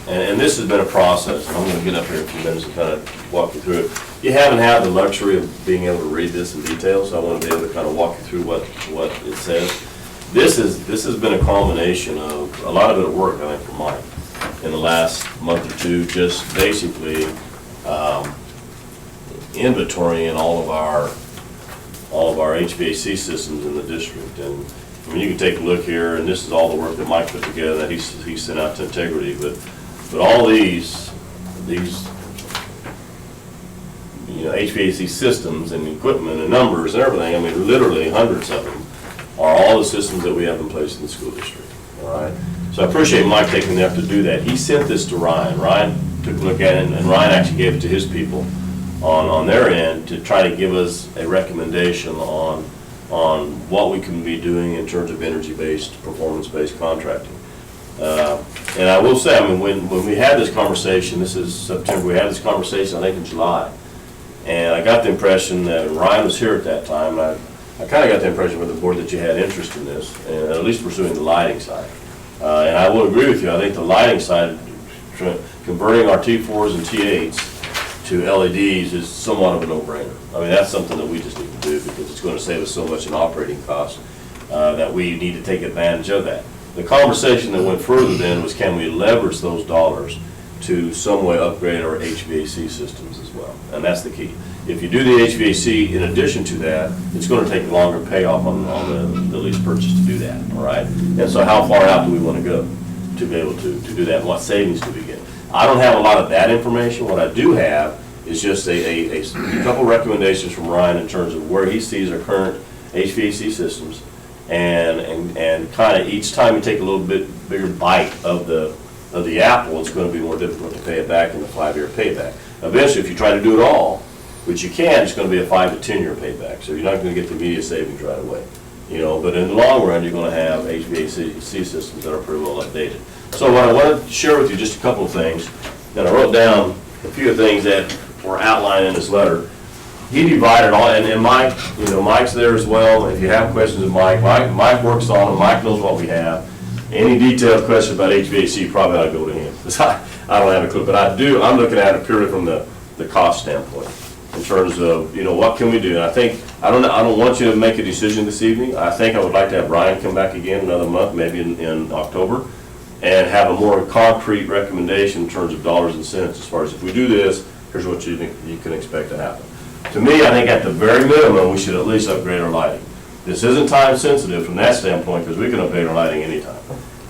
And this has been a process, and I'm going to get up here in a few minutes and kind of walk you through it. You haven't had the luxury of being able to read this in detail, so I want to be able to kind of walk you through what it says. This has been a culmination of a lot of it at work, I think, for Mike, in the last month or two, just basically inventorying all of our all of our HVAC systems in the district. And, I mean, you can take a look here, and this is all the work that Mike put together that he sent out to Integrity, but all these, you know, HVAC systems and equipment and numbers and everything, I mean, literally hundreds of them, are all the systems that we have in place in the school district, all right? So I appreciate Mike taking the effort to do that. He sent this to Ryan. Ryan took a look at it, and Ryan actually gave it to his people on their end to try to give us a recommendation on what we can be doing in terms of energy-based, performance-based contracting. And I will say, I mean, when we had this conversation, this is September, we had this conversation, I think in July, and I got the impression that Ryan was here at that time, and I kind of got the impression from the board that you had interest in this, and at least pursuing the lighting side. And I will agree with you, I think the lighting side, converting our T4s and T8s to LEDs is somewhat of a no-brainer. I mean, that's something that we just need to do because it's going to save us so much in operating costs that we need to take advantage of that. The conversation that went further then was, can we leverage those dollars to some way upgrade our HVAC systems as well? And that's the key. If you do the HVAC in addition to that, it's going to take longer payoff on the lease purchase to do that, all right? And so how far out do we want to go to be able to do that, and what savings do we get? I don't have a lot of that information. What I do have is just a couple recommendations from Ryan in terms of where he sees our current HVAC systems, and kind of each time you take a little bit bigger bite of the apple, it's going to be more difficult to pay it back in the 5-year payback. Eventually, if you try to do it all, which you can, it's going to be a 5 to 10-year payback. So you're not going to get the immediate savings right away, you know. But in the long run, you're going to have HVAC systems that are pretty well updated. So what I wanted to share with you just a couple of things, and I wrote down a few of things that were outlined in this letter. He divided all, and Mike, you know, Mike's there as well. If you have questions of Mike works on them. Mike knows what we have. Any detailed question about HVAC, probably ought to go to him. I don't have a clue, but I do. I'm looking at it purely from the cost standpoint, in terms of, you know, what can we do? And I think, I don't want you to make a decision this evening. I think I would like to have Brian come back again another month, maybe in October, and have a more concrete recommendation in terms of dollars and cents as far as, if we do this, here's what you can expect to happen. To me, I think at the very minimum, we should at least upgrade our lighting. This isn't time sensitive from that standpoint, because we can upgrade our lighting anytime.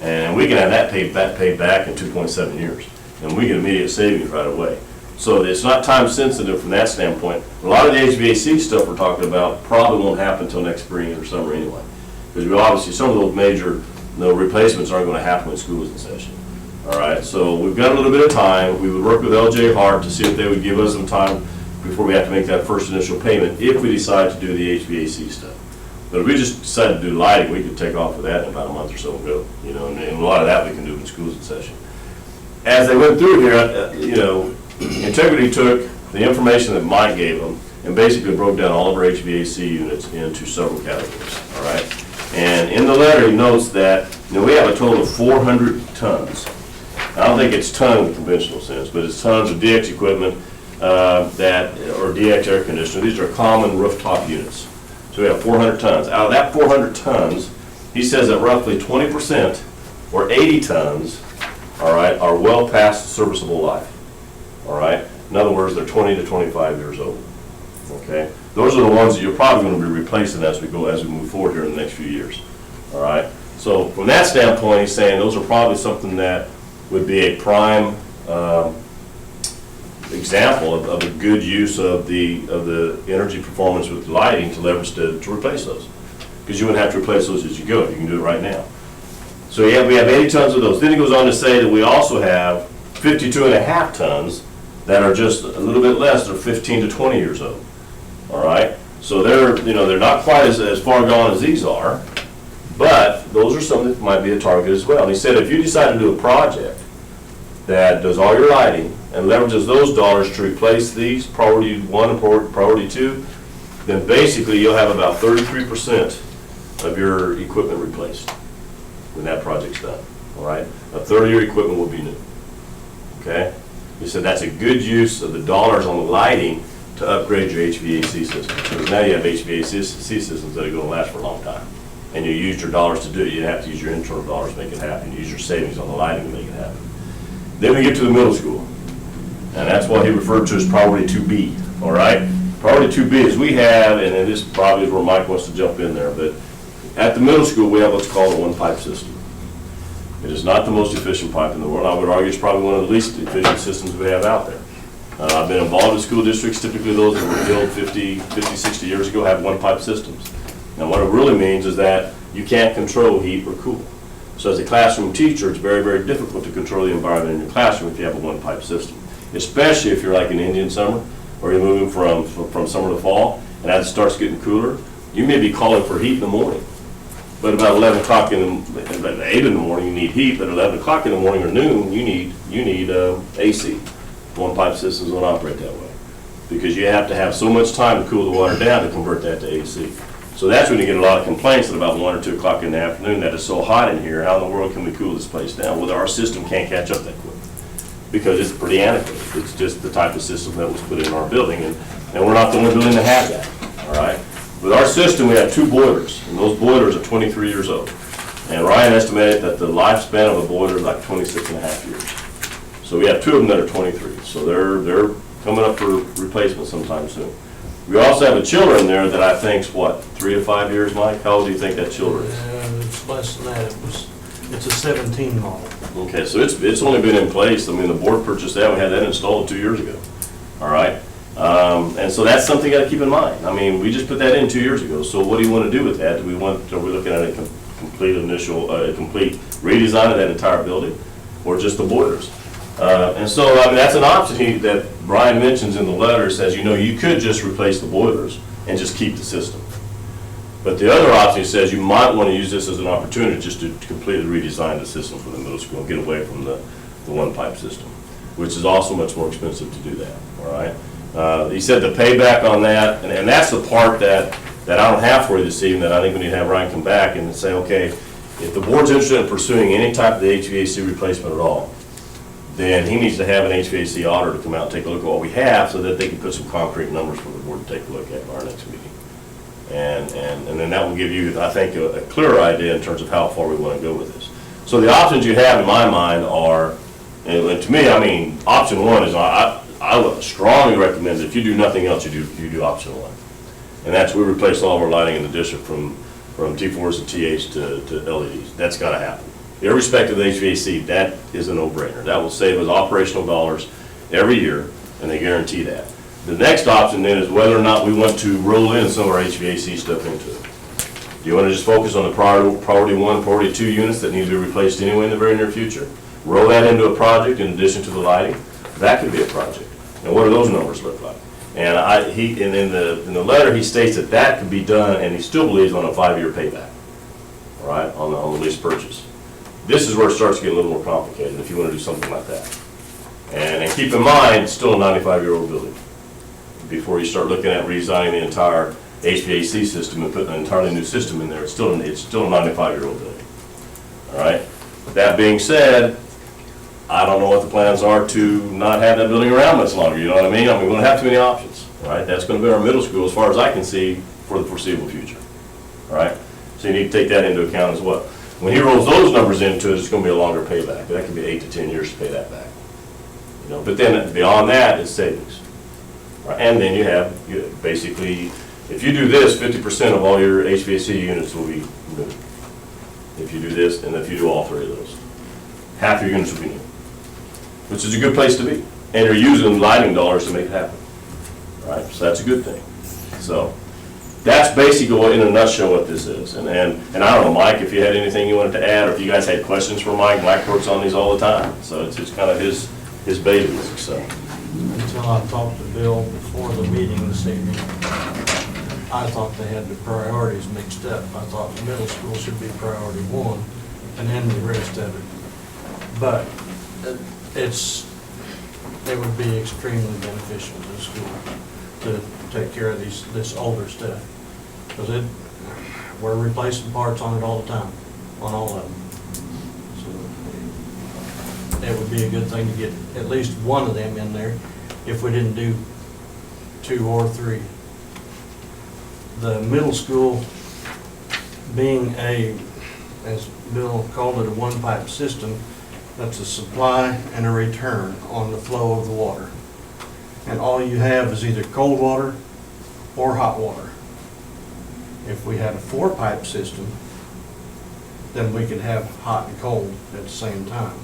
And we can have that paid back in 2.7 years. And we get immediate savings right away. So it's not time sensitive from that standpoint. A lot of the HVAC stuff we're talking about probably won't happen until next spring or summer anyway. Because we obviously, some of those major replacements aren't going to happen when school is in session. All right, so we've got a little bit of time. We would work with LJ Hart to see if they would give us some time before we have to make that first initial payment, if we decide to do the HVAC stuff. But if we just decide to do lighting, we could take off with that in about a month or so and go. You know, and a lot of that we can do when school's in session. As they went through here, you know, Integrity took the information that Mike gave them and basically broke down all of our HVAC units into several categories, all right? And in the letter, he notes that, you know, we have a total of 400 tons. I don't think it's tons in the conventional sense, but it's tons of DX equipment or DX air conditioner. These are common rooftop units. So we have 400 tons. Out of that 400 tons, he says that roughly 20% or 80 tons, all right, are well past serviceable life. All right? In other words, they're 20 to 25 years old. Okay? Those are the ones that you're probably going to be replacing as we move forward here in the next few years. All right? So from that standpoint, he's saying those are probably something that would be a prime example of a good use of the energy performance with lighting to leverage to replace those. Because you wouldn't have to replace those as you go. You can do it right now. So yeah, we have 80 tons of those. Then he goes on to say that we also have 52.5 tons that are just a little bit less. They're 15 to 20 years old. All right? So they're not quite as far gone as these are, but those are some that might be a target as well. And he said if you decide to do a project that does all your lighting and leverages those dollars to replace these, priority 1 and priority 2, then basically you'll have about 33% of your equipment replaced when that project's done. All right? A third of your equipment will be new. Okay? He said that's a good use of the dollars on the lighting to upgrade your HVAC system. Because now you have HVAC systems that are going to last for a long time. And you used your dollars to do it. You didn't have to use your internal dollars to make it happen. You use your savings on the lighting to make it happen. Then we get to the middle school. And that's what he referred to as priority 2B. All right? Priority 2B is we have, and this probably is where Mike wants to jump in there, but at the middle school, we have what's called a one-pipe system. It is not the most efficient pipe in the world. I would argue it's probably one of the least efficient systems we have out there. I've been involved in school districts, typically those that were built 50, 60 years ago have one-pipe systems. Now, what it really means is that you can't control heat or cool. So as a classroom teacher, it's very, very difficult to control the environment in your classroom if you have a one-pipe system, especially if you're like an Indian summer, or you're moving from summer to fall, and as it starts getting cooler, you may be calling for heat in the morning. But about 11 o'clock about 8 in the morning, you need heat, but 11 o'clock in the morning or noon, you need AC. One-pipe systems don't operate that way, because you have to have so much time to cool the water down to convert that to AC. So that's when you get a lot of complaints at about 1 or 2 o'clock in the afternoon that it's so hot in here, how in the world can we cool this place down? Well, our system can't catch up that quick, because it's pretty antiquated. It's just the type of system that was put in our building, and we're not the only building that has that, all right? With our system, we have 2 boilers, and those boilers are 23 years old. And Ryan estimated that the lifespan of a boiler is like 26 and a half years. So we have 2 of them that are 23, so they're coming up for replacement sometime soon. We also have a chiller in there that I think's what, 3 to 5 years, Mike? How old do you think that chiller is? It's less than that. It's a 17 model. Okay, so it's only been in place, I mean, the board purchased that, we had that installed 2 years ago, all right? And so that's something you gotta keep in mind. I mean, we just put that in 2 years ago, so what do you wanna do with that? Are we looking at a complete redesign of that entire building, or just the boilers? And so, I mean, that's an option that Brian mentions in the letter, says, you know, you could just replace the boilers and just keep the system. But the other option says you might want to use this as an opportunity just to completely redesign the system for the middle school and get away from the one-pipe system, which is also much more expensive to do that, all right? He said the payback on that, and that's the part that I don't have for you this evening, that I think we need to have Ryan come back and say, okay, if the board's interested in pursuing any type of the HVAC replacement at all, then he needs to have an HVAC auditor to come out and take a look at what we have so that they can put some concrete numbers for the board to take a look at in our next meeting. And then that will give you, I think, a clearer idea in terms of how far we want to go with this. So the options you have in my mind are, and to me, I mean, option 1 is, I would strongly recommend that if you do nothing else, you do option 1. And that's we replace all of our lighting in the district from T4s and TH to LEDs. That's got to happen. Irrespective of the HVAC, that is a no-brainer. That will save us operational dollars every year, and they guarantee that. The next option then is whether or not we want to roll in some of our HVAC stuff into it. Do you want to just focus on the priority 1, priority 2 units that need to be replaced anyway in the very near future? Roll that into a project in addition to the lighting? That could be a project. And what do those numbers look like? And in the letter, he states that that could be done, and he still believes on a 5-year payback, all right, on the lease purchase. This is where it starts to get a little more complicated if you want to do something like that. And keep in mind, it's still a 95-year-old building. Before you start looking at redesigning the entire HVAC system and putting an entirely new system in there, it's still a 95-year-old building. All right? That being said, I don't know what the plans are to not have that building around much longer, you know what I mean? I mean, we don't have too many options, all right? That's going to be our middle school as far as I can see for the foreseeable future, all right? So you need to take that into account as well. When he rolls those numbers into it, it's going to be a longer payback. That could be 8 to 10 years to pay that back. You know, but then beyond that is savings. Right? And then you have basically, if you do this, 50% of all your HVAC units will be new. If you do this, and if you do all 3 of those, half your units will be new, which is a good place to be. And you're using lighting dollars to make it happen. Right? So that's a good thing. So that's basically what, in a nutshell, what this is. And I don't know, Mike, if you had anything you wanted to add, or if you guys had questions for Mike. Mike works on these all the time, so it's kind of his baby. So Until I talked to Bill before the meeting this evening, I thought they had the priorities mixed up. I thought the middle school should be priority 1, and then the rest of it. But it would be extremely beneficial to the school to take care of this older stuff. Because we're replacing parts on it all the time, on all of them. So it would be a good thing to get at least one of them in there if we didn't do 2 or 3. The middle school being as Bill called it, a one-pipe system, that's a supply and a return on the flow of the water. And all you have is either cold water or hot water. If we had a 4-pipe system, then we could have hot and cold at the same time.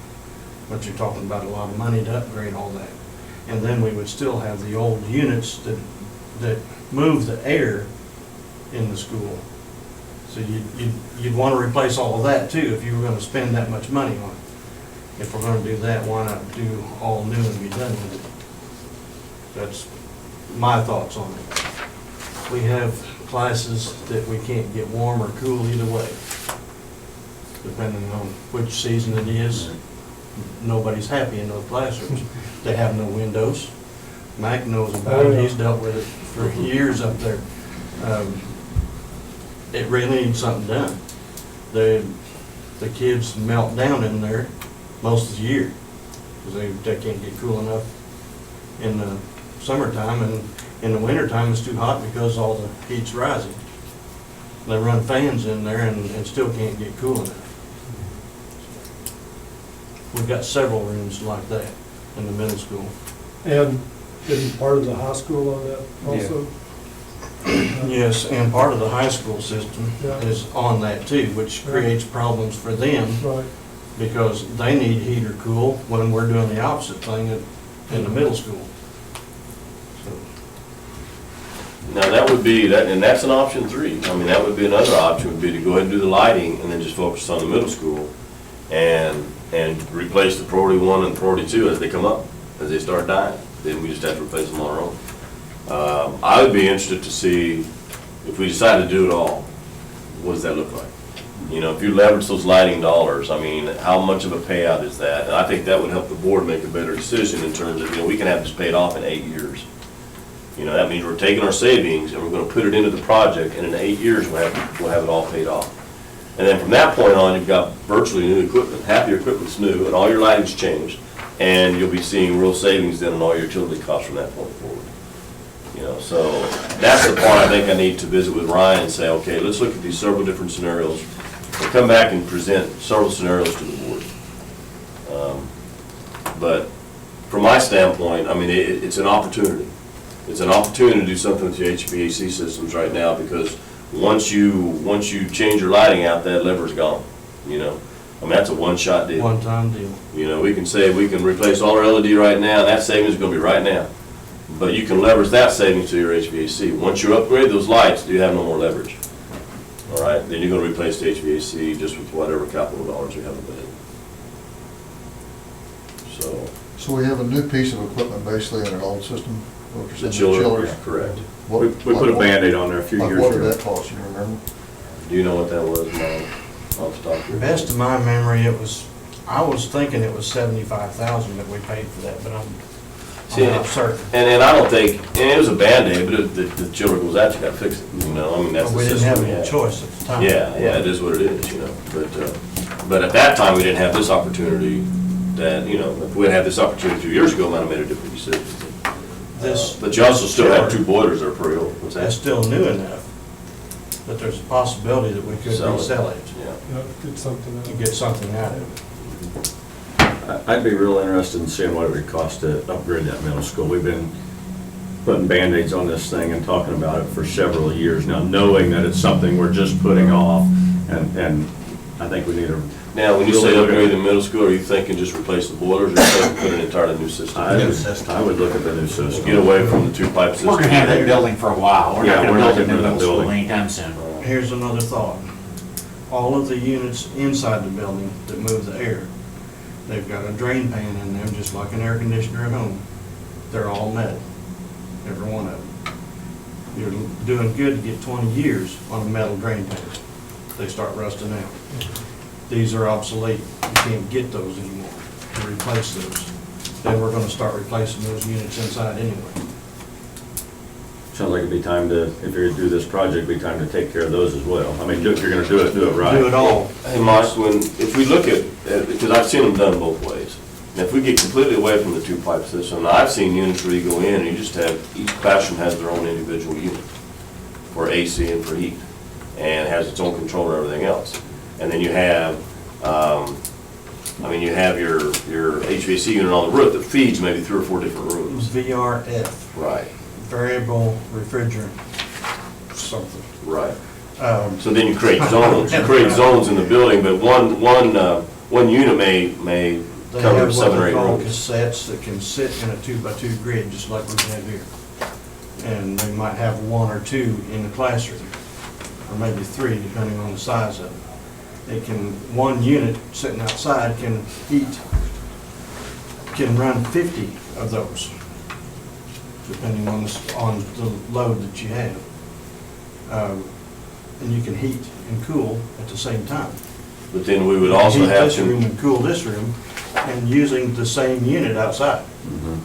But you're talking about a lot of money to upgrade all that. And then we would still have the old units that move the air in the school. So you'd want to replace all of that too if you were going to spend that much money on it. If we're going to do that, why not do all new and be done with it? That's my thoughts on it. We have classes that we can't get warm or cool either way, depending on which season it is. Nobody's happy in those classrooms. They have no windows. Mac knows about it, he's dealt with it for years up there. It really needs something done. The kids melt down in there most of the year, because they can't get cool enough in the summertime, and in the wintertime it's too hot because all the heat's rising. They run fans in there and still can't get cool enough. We've got several rooms like that in the middle school. And isn't part of the high school on that also? Yes, and part of the high school system Yeah. is on that too, which creates problems for them Right. because they need heat or cool when we're doing the opposite thing in the middle school. Now, that would be, and that's an option 3. I mean, that would be another option, would be to go ahead and do the lighting and then just focus on the middle school and replace the priority 1 and priority 2 as they come up, as they start dying. Then we just have to replace them on our own. I would be interested to see, if we decide to do it all, what does that look like? You know, if you leverage those lighting dollars, I mean, how much of a payout is that? And I think that would help the board make a better decision in terms of, we can have this paid off in 8 years. That means we're taking our savings and we're gonna put it into the project, and in 8 years, we'll have it all paid off. And then from that point on, you've got virtually new equipment. Half your equipment's new, and all your lighting's changed, and you'll be seeing real savings then on all your utility costs from that point forward. So that's the part I think I need to visit with Ryan and say, okay, let's look at these several different scenarios, and come back and present several scenarios to the board. But from my standpoint, I mean, it's an opportunity. It's an opportunity to do something with your HVAC systems right now, because once you change your lighting out, that lever's gone. I mean, that's a one-shot deal. One-time deal. We can say we can replace all our LED right now, and that savings is gonna be right now. But you can leverage that savings to your HVAC. Once you upgrade those lights, you have no more leverage. All right, then you're gonna replace the HVAC just with whatever capital dollars you have available. So we have a new piece of equipment basically in an old system? The chillers, correct. What- We put a Band-Aid on there a few like years what ago. did that cost, you remember? Do you know what that was, Mike? Off the top of your head? Best of my memory, I was thinking it was 75,000 that we paid for that, but I'm not certain. And I don't think, and it was a Band-Aid, but the chiller goes out, you gotta fix it, I mean, that's the We didn't system have we any had. choice at the time. Yeah, it is what it is, but at that time, we didn't have this opportunity that, if we had had this opportunity 2 years ago, it might have made a different decision. But you also still have 2 boilers that are pretty old. What's that? It's still new enough, but there's a possibility that we could Sell it. resell it Yeah. Get something out to of get it. something out of it. I'd be real interested in seeing what it would cost to upgrade that middle school. We've been putting Band-Aids on this thing and talking about it for several years now, knowing that it's something we're just putting off, and I think we need to. Now, when you really say look at upgrade it. the middle school, are you thinking just replace the boilers, or you thinking put an entirely new system? I would look at the new system. Get away from the 2-pipe system. We're gonna have that building for a while. We're Yeah, not we're gonna not build a gonna new build middle that school building. anytime soon. Here's another thought. All of the units inside the building that move the air, they've got a drain pan in them, just like an air conditioner at home. They're all metal, every one of them. You're doing good to get 20 years on a metal drain pan. They start rusting out. These are obsolete. You can't get those anymore to replace those. Then we're gonna start replacing those units inside anyway. Sounds like it'd be time to, if you're gonna do this project, it'd be time to take care of those as well. I mean, if you're gonna do it right. Do it all. Hey, Mike, if we look at, because I've seen them done both ways, and if we get completely away from the 2-pipe system, now I've seen units where you go in and you just have, each classroom has their own individual unit for AC and for heat, and has its own controller and everything else. And then you have, you have your HVAC unit on the roof that feeds maybe 3 or 4 different rooms. VRF, Right. variable refrigerant. something. Right. So then you create zones in the building, but one unit may They cover have 7 or what 8 they call rooms. cassettes that can sit in a 2x2 grid, just like we have here. And they might have 1 or 2 in the classroom, or maybe 3, depending on the size of it. It can, one unit sitting outside can run 50 of those, depending on the load that you have. And you can heat and cool at the same time. But then we would also have Heat this room to, and cool this room, and using the same unit outside.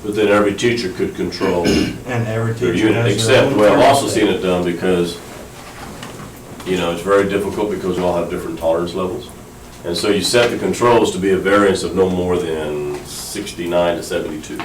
but then every teacher could control And every their teacher unit, has their except, own. well, I've also thermostat. seen it done because, it's very difficult because we all have different tolerance levels. And so you set the controls to be a variance of no more than 69 to 72.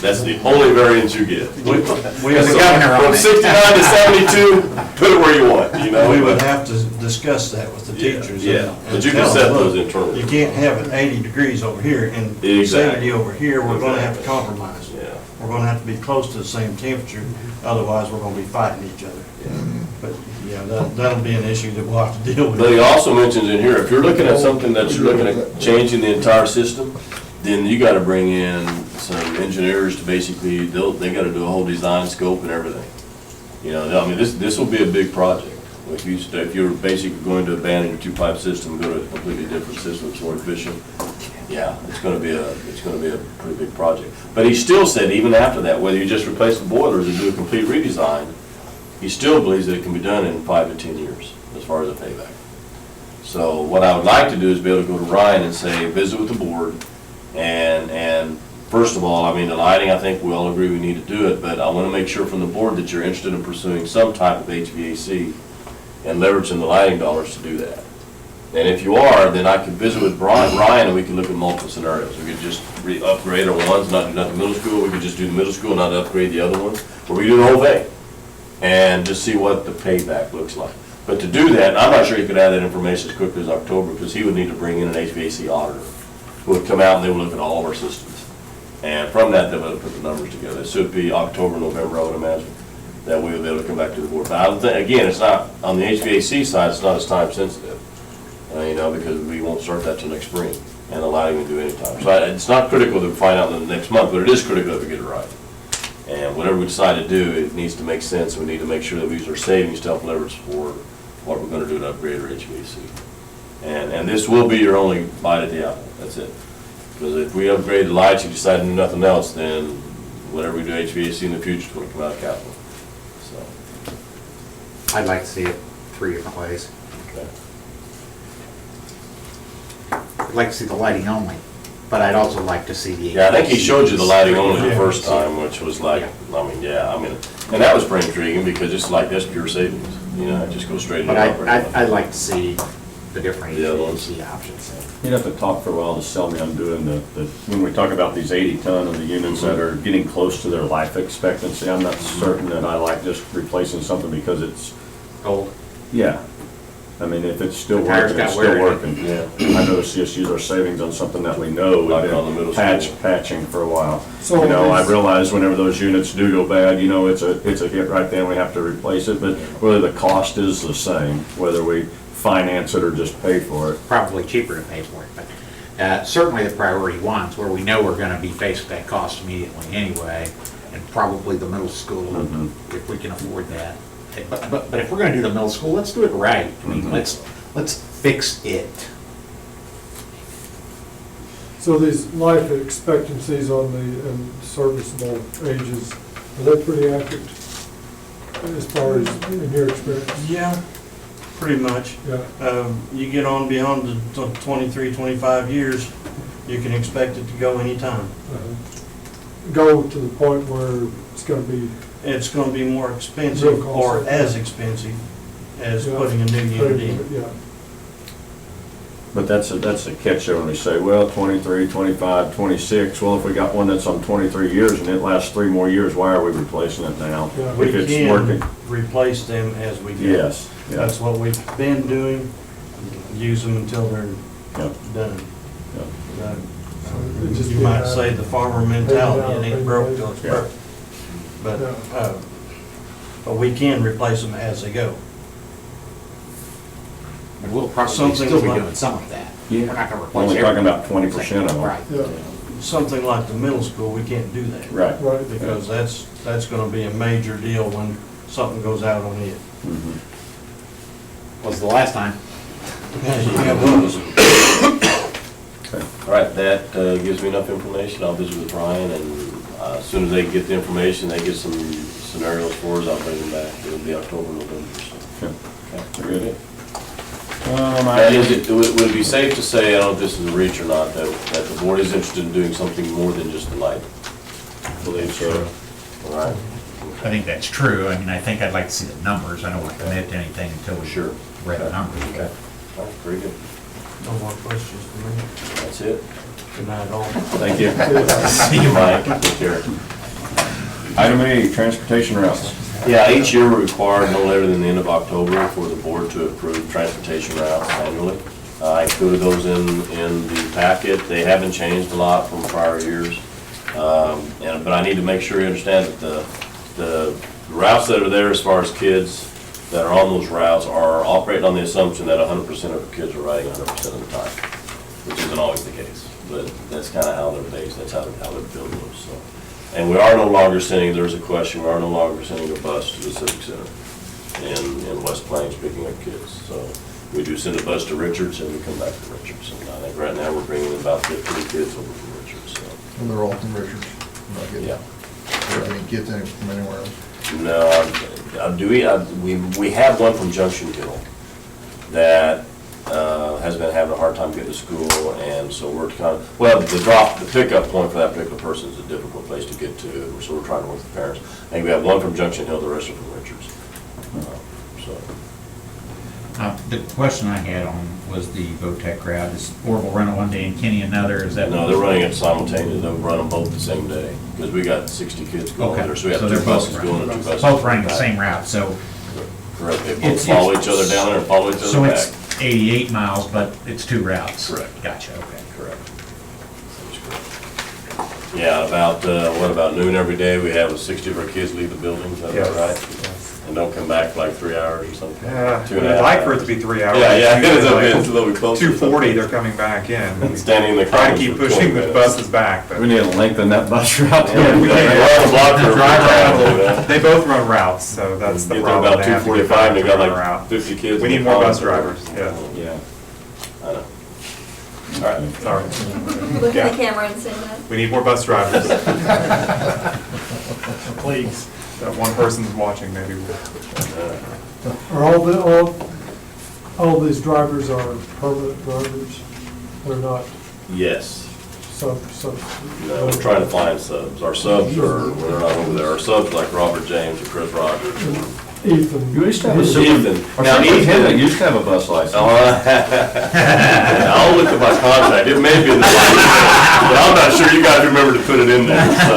That's the only variance you get. We So, have from 69 to 72, put it where you want, We would have to discuss that with the teachers. Yeah, and but you can tell set them, those "Look, internally." You can't have it 80 degrees over here and Exactly. 70 over here, we're gonna have to Exactly. compromise. Yeah. We're gonna have to be close to the same temperature, otherwise we're gonna be fighting each other. But, yeah, that'll be an issue that we'll have to deal with. But he also mentions in here, if you're looking at something that you're looking at changing the entire system, then you gotta bring in some engineers to basically, they gotta do a whole design scope and everything. This will be a big project. If you're basically going to abandon your 2-pipe system, go to a completely different system, it's more efficient, yeah, it's gonna be a pretty big project. But he still said, even after that, whether you just replace the boilers or do a complete redesign, he still believes that it can be done in 5 to 10 years, as far as a payback. So what I would like to do is be able to go to Ryan and say, visit with the board, and first of all, the lighting, I think we all agree we need to do it, but I want to make sure from the board that you're interested in pursuing some type of HVAC and leveraging the lighting dollars to do that. And if you are, then I could visit with Ryan and we can look at multiple scenarios. We could just upgrade our ones, not the middle school, we could just do the middle school, not upgrade the other ones, or we could do the whole thing and just see what the payback looks like. But to do that, I'm not sure he could have that information as quickly as October, because he would need to bring in an HVAC auditor who would come out and they would look at all of our systems. And from that, they would put the numbers together. So it'd be October, November, I would imagine, that we would be able to come back to the board. But I don't think, again, it's not, on the HVAC side, it's not as time sensitive, because we won't start that till next spring, and the lighting we do anytime. So it's not critical to find out in the next month, but it is critical if we get it right. And whatever we decide to do, it needs to make sense. We need to make sure that we use our savings to help leverage for what we're gonna do to upgrade our HVAC. And this will be your only bite at the apple, that's it. Because if we upgrade the lights, you decide to do nothing else, then whatever we do HVAC in the future is gonna come out of capital. So, I'd like to see it 3 different ways. okay. I'd like to see the lighting only, but I'd also like to see the. Yeah, I think he showed you the lighting only the Yeah. first time, which was like, and that was pretty intriguing, because it's like, that's pure savings, it just goes straight into But operating. I'd like to see the different The other ones. HVAC options. You'd have to talk for a while to sell me on doing when we talk about these 80 ton of the units that are getting close to their life expectancy, I'm not certain that I like just replacing something because it's, Gold. yeah. If it's still The tires working, it's got still wear in working. Yeah. I'd rather just use our savings on something that we know Like on the we've middle been school. patching for a while. So I realize whenever those units do go bad, it's a hit right then, we have to replace it, but really the cost is the same, whether we finance it or just pay for it. Probably cheaper to pay for it, but certainly the priority ones where we know we're going to be faced with that cost immediately anyway, and probably the middle school, if we can afford that. But if we're going to do the middle school, let's do it right. Let's fix it. So these life expectancies on the serviceable ages, are they pretty accurate as far as in your experience? Yeah, pretty much. Yeah. You get on beyond the 23, 25 years, you can expect it to go anytime. Go to the point where it's gonna be. It's gonna be more expensive Real or costly. as expensive as Yeah. putting a new unit in. Yeah. But that's a catch there when we say, well, 23, 25, 26, well, if we got one that's on 23 years and it lasts 3 more years, why are we replacing it now? Yeah. We If it's can working. replace them as we go. Yes, yeah. That's what we've been doing, use them until they're Yep. done. Yep. It just You be might that- say the farmer mentality, it ain't broke till it's Yeah. broke. But, Yeah. but we can replace them as they go. And we'll probably Something still be like- doing some of that. Yeah. We're not gonna replace Only everything. talking about 20% of them. Right. Yeah, Something like the middle school, we can't do that. Right. right. Because that's gonna be a major deal when something goes out on it. Mhm. Was the last time. Yeah, it was. All right, that gives me enough information. I'll visit with Ryan, and as soon as they get the information, they get some scenarios for us, I'll bring them back. It'll be October, November, so. Okay. Okay. Very good. That is, would it be safe to say, I don't know if this is a reach or not, that the board is interested in doing something more than just the light? Believe so. All right. I think that's true. I mean, I think I'd like to see the numbers. I don't want to commit to anything until we Sure. read the numbers. Okay. All right, very good. No more questions for me. That's it. Good night, all. Thank you. See you, Mike. Take care. Item A, transportation routes. Yeah, each year we're required no later than the end of October for the board to approve transportation routes annually. I included those in the packet. They haven't changed a lot from prior years. But I need to make sure you understand that the routes that are there as far as kids that are on those routes are operating on the assumption that 100% of the kids are riding 100% of the time, which isn't always the case. But that's kind of how they're based, that's how they're built, so. And we are no longer sending, there's a question, we are no longer sending a bus to the Civic Center in West Plains picking up kids. So we do send a bus to Richards and we come back to Richards. And I think right now we're bringing about 15 kids over from Richards, so. And they're all from Richards. Not getting- Yeah. Or any kids in from anywhere else. No, we have one from Junction Hill that has been having a hard time getting to school, and so we're kind of, well, the pickup point for that particular person is a difficult place to get to, so we're trying to work with the parents. I think we have one from Junction Hill, the rest are from Richards. So, The question I had on was the VOTEC route. Is Orville running one day and Kenny another? Is that? no, they're running it simultaneously, they'll run them both the same day, because we got 60 kids going Okay. there, so we have So two they're both buses going and two buses. Both running the back. same route, so. Correct, they both It's- follow each other down there and follow each So other back. it's 88 miles, but it's two routes? Correct. Gotcha, okay. Correct. Yeah, about, what, about noon every day, we have 60 of our kids leave the building, is that Yes. right? And don't come back for like 3 hours or something? Yeah, 2.5 I'd like for it hours. to be 3 hours. Yeah, yeah, it's a Like bit, it's a little bit closer. 2:40, they're coming back in. And standing in the Try to car keep for 20 pushing the minutes. buses back, but. We need to lengthen that bus route. Yeah, we can't. We're on the block for a Drive time, around. They both run routes, so that's the Get there problem. about They have to get 2:45 and they got back to like route. 50 kids. We in need the more car. bus drivers, yeah. Yeah. I know. All right. Sorry. Look Yeah. at the camera and say that. We need more bus drivers. Please. That one person's watching, maybe. Are all these drivers are permanent drivers? They're not Yes. sub. No, we're trying to find subs. Our subs are, well, they're not over there. Our subs like Robert James or Chris Rogers. Ethan. You used to have a Ethan. Our Now, superintendent Ethan, used to have a bus license. I'll look at my contract. It may be in the license, but I'm not sure you guys remember to put it in there. So,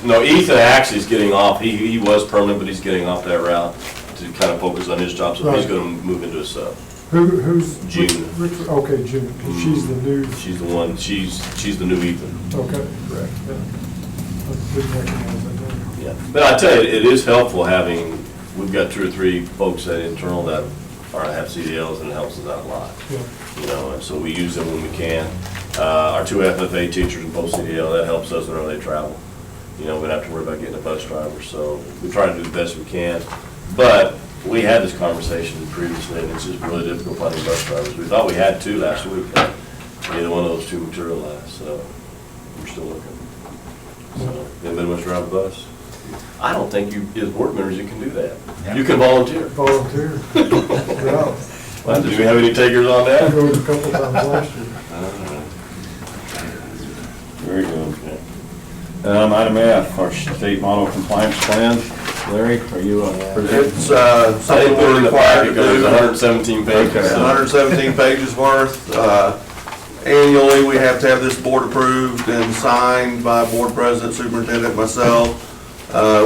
no, Ethan actually is getting off. He was permanent, but he's getting off that route to kind of focus on his job. So he's Right. going to move into a sub. Who's? June. Okay, June, 'cause she's the new, She's the one. She's the new Ethan. okay. Correct. Yeah. I didn't recognize that name. Yeah, but I tell you, it is helpful having, we've got 2 or 3 folks at internal that have CDLs, and it helps us out a lot. Yeah. You know, and so we use them when we can. Our 2 FFA teachers in post CDL, that helps us whenever they travel. You know, we don't have to worry about getting a bus driver, so we try to do the best we can. But we had this conversation previously, and it's just really difficult finding bus drivers. We thought we had 2 last week. Neither one of those 2 materialized, so we're still looking. So, anybody wants to drive a bus? I don't think you, as board members, you can do that. Yeah. You can volunteer. Volunteer. Yeah. Well, do we have any takers on I that? drove a couple times last year. Very good. Item F, our state model compliance plan. Larry, are you presenting? It's I something didn't put it we're in the required packet to because it was do. 117 pages. Okay. so- 117 pages worth. Annually, we have to have this board approved and signed by board president, superintendent, myself.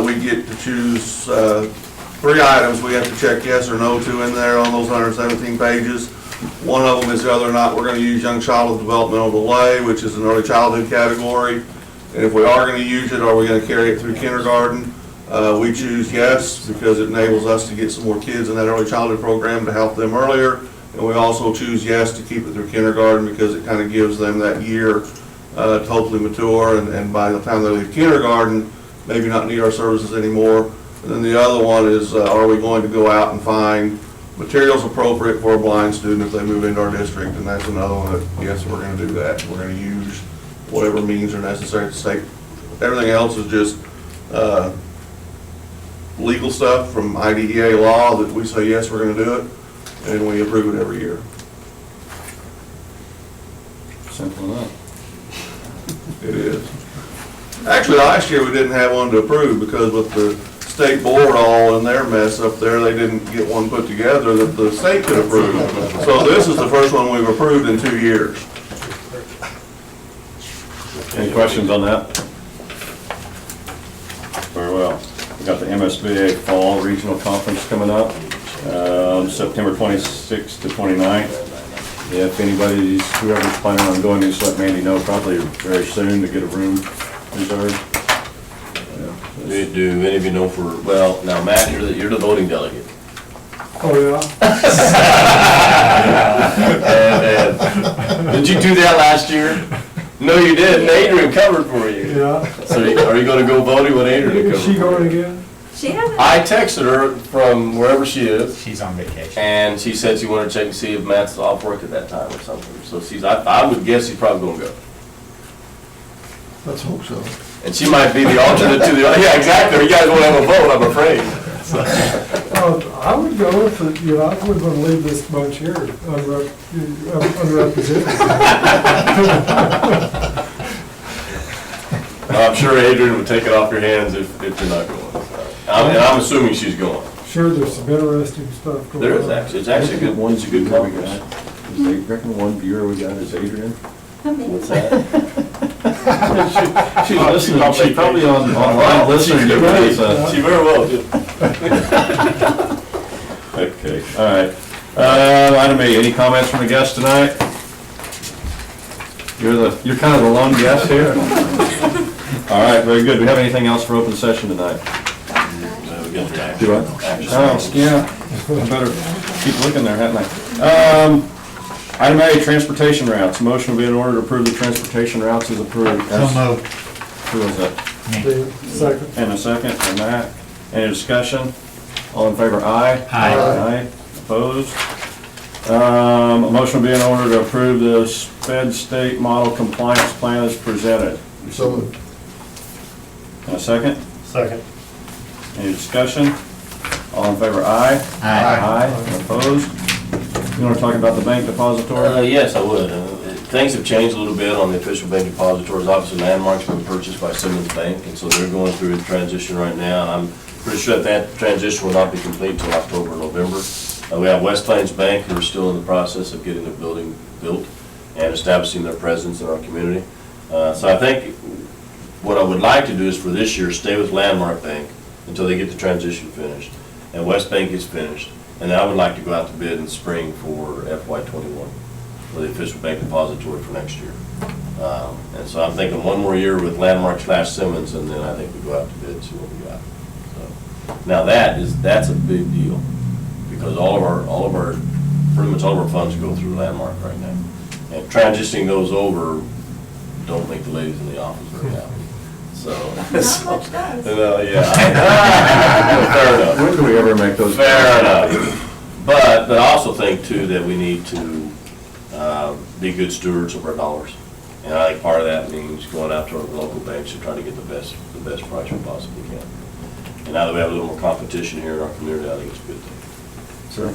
We get to choose 3 items we have to check yes or no to in there on those 117 pages. One of them is whether or not we're going to use young child with developmental delay, which is an early childhood category. And if we are going to use it, are we going to carry it through kindergarten? We choose yes because it enables us to get some more kids in that early childhood program to help them earlier. And we also choose yes to keep it through kindergarten because it kind of gives them that year to hopefully mature, and by the time they leave kindergarten, maybe not need our services anymore. And then the other one is, are we going to go out and find materials appropriate for a blind student if they move into our district? And that's another one that, yes, we're gonna do that. We're gonna use whatever means are necessary to state. Everything else is just legal stuff from IDEA law that we say, yes, we're gonna do it, and we approve it every year. Simple enough. It is. Actually, last year we didn't have one to approve because with the state board all in their mess up there, they didn't get one put together that the state could approve. So this is the first one we've approved in 2 years. Any questions on that? Very well. We got the MSBA Fall Regional Conference coming up, September 26th to 29th. If anybody's, whoever's planning on going, just let Mandy know probably very soon to get a room reserved. Do any of you know for, well, now Matt, you're the voting delegate. Oh, yeah? And did you do that last year? No, you didn't. Adrian covered for you. Yeah. So are you gonna go voting with Adrian to Is she cover? going again? She hasn't. I texted her from wherever she is, She's on vacation. and she said she wanted to check and see if Matt's off work at that time or something. So I would guess he's probably gonna go. Let's hope so. And she might be the alternate to the, yeah, exactly. You guys won't have a vote, I'm afraid. So- I would go if, you know, I wouldn't want to leave this bunch here unrepresented. I'm sure Adrian would take it off your hands if you're not going. And I'm assuming she's going. Sure, there's some interesting stuff going on. There is actually, it's actually a good, it's a good viewer we conference. got. Is they reckon one viewer we got is Adrian? What's that? She's listening, she's probably online listening to this. She very well did. Okay, all right. Item A, any comments from the guests tonight? You're kind of the lone guest here. All right, very good. Do we have anything else for open session tonight? We got your Do I? Oh, yeah. I better keep looking there, hadn't I? Item A, transportation routes. Motion will be in order to approve the transportation routes as approved. So moved. Who was that? The second. And a second from Matt. Any discussion? All in favor, aye? Aye. Aye. Opposed? A motion will be in order to approve the Sped State Model Compliance Plan as presented. So moved. And a second? Second. Any discussion? All in favor, aye? Aye. Aye. Opposed? You want to talk about the bank depository? Yes, I would. Things have changed a little bit on the official bank depositories. Obviously, Landmark's been purchased by Simmons Bank, and so they're going through the transition right now. I'm pretty sure that transition will not be complete until October, November. We have West Plains Bank, who are still in the process of getting their building built and establishing their presence in our community. So I think what I would like to do is for this year, stay with Landmark Bank until they get the transition finished, and West Bank is finished. And then I would like to go out to bid in spring for FY21, for the official bank depository for next year. And so I'm thinking one more year with Landmark/Simmons, and then I think we go out to bid and see what we got. So, now that's a big deal, because all of our, pretty much all of our funds go through Landmark right now. And transitioning those over don't make the ladies in the office very happy. So, Not much does. yeah. Fair enough. When do we ever make those? Fair enough. But I also think too that we need to be good stewards of our dollars. And I think part of that means going out to our local banks and trying to get the best price we possibly can. And now that we have a little more competition here in our community, I think it's a good thing. Sure.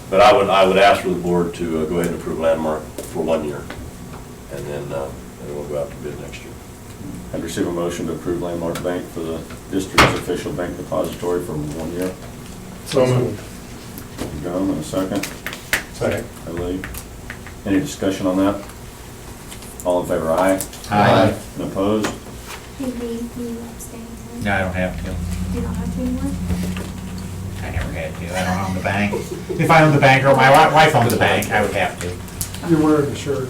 But I would ask for the board to go ahead and approve Landmark for 1 year. And then we'll go out to bid next year. I'd receive a motion to approve Landmark Bank for the district's official bank depository for 1 year. So moved. John, and a second. Second. I believe. Any discussion on that? All in favor, aye? Aye. And opposed? Hey, Lee, you abstain? No, I don't have to. You don't have to anymore? I never had to. I don't own the bank. If I owned the bank or my wife owned the bank, I would have to. You're wearing the shirt.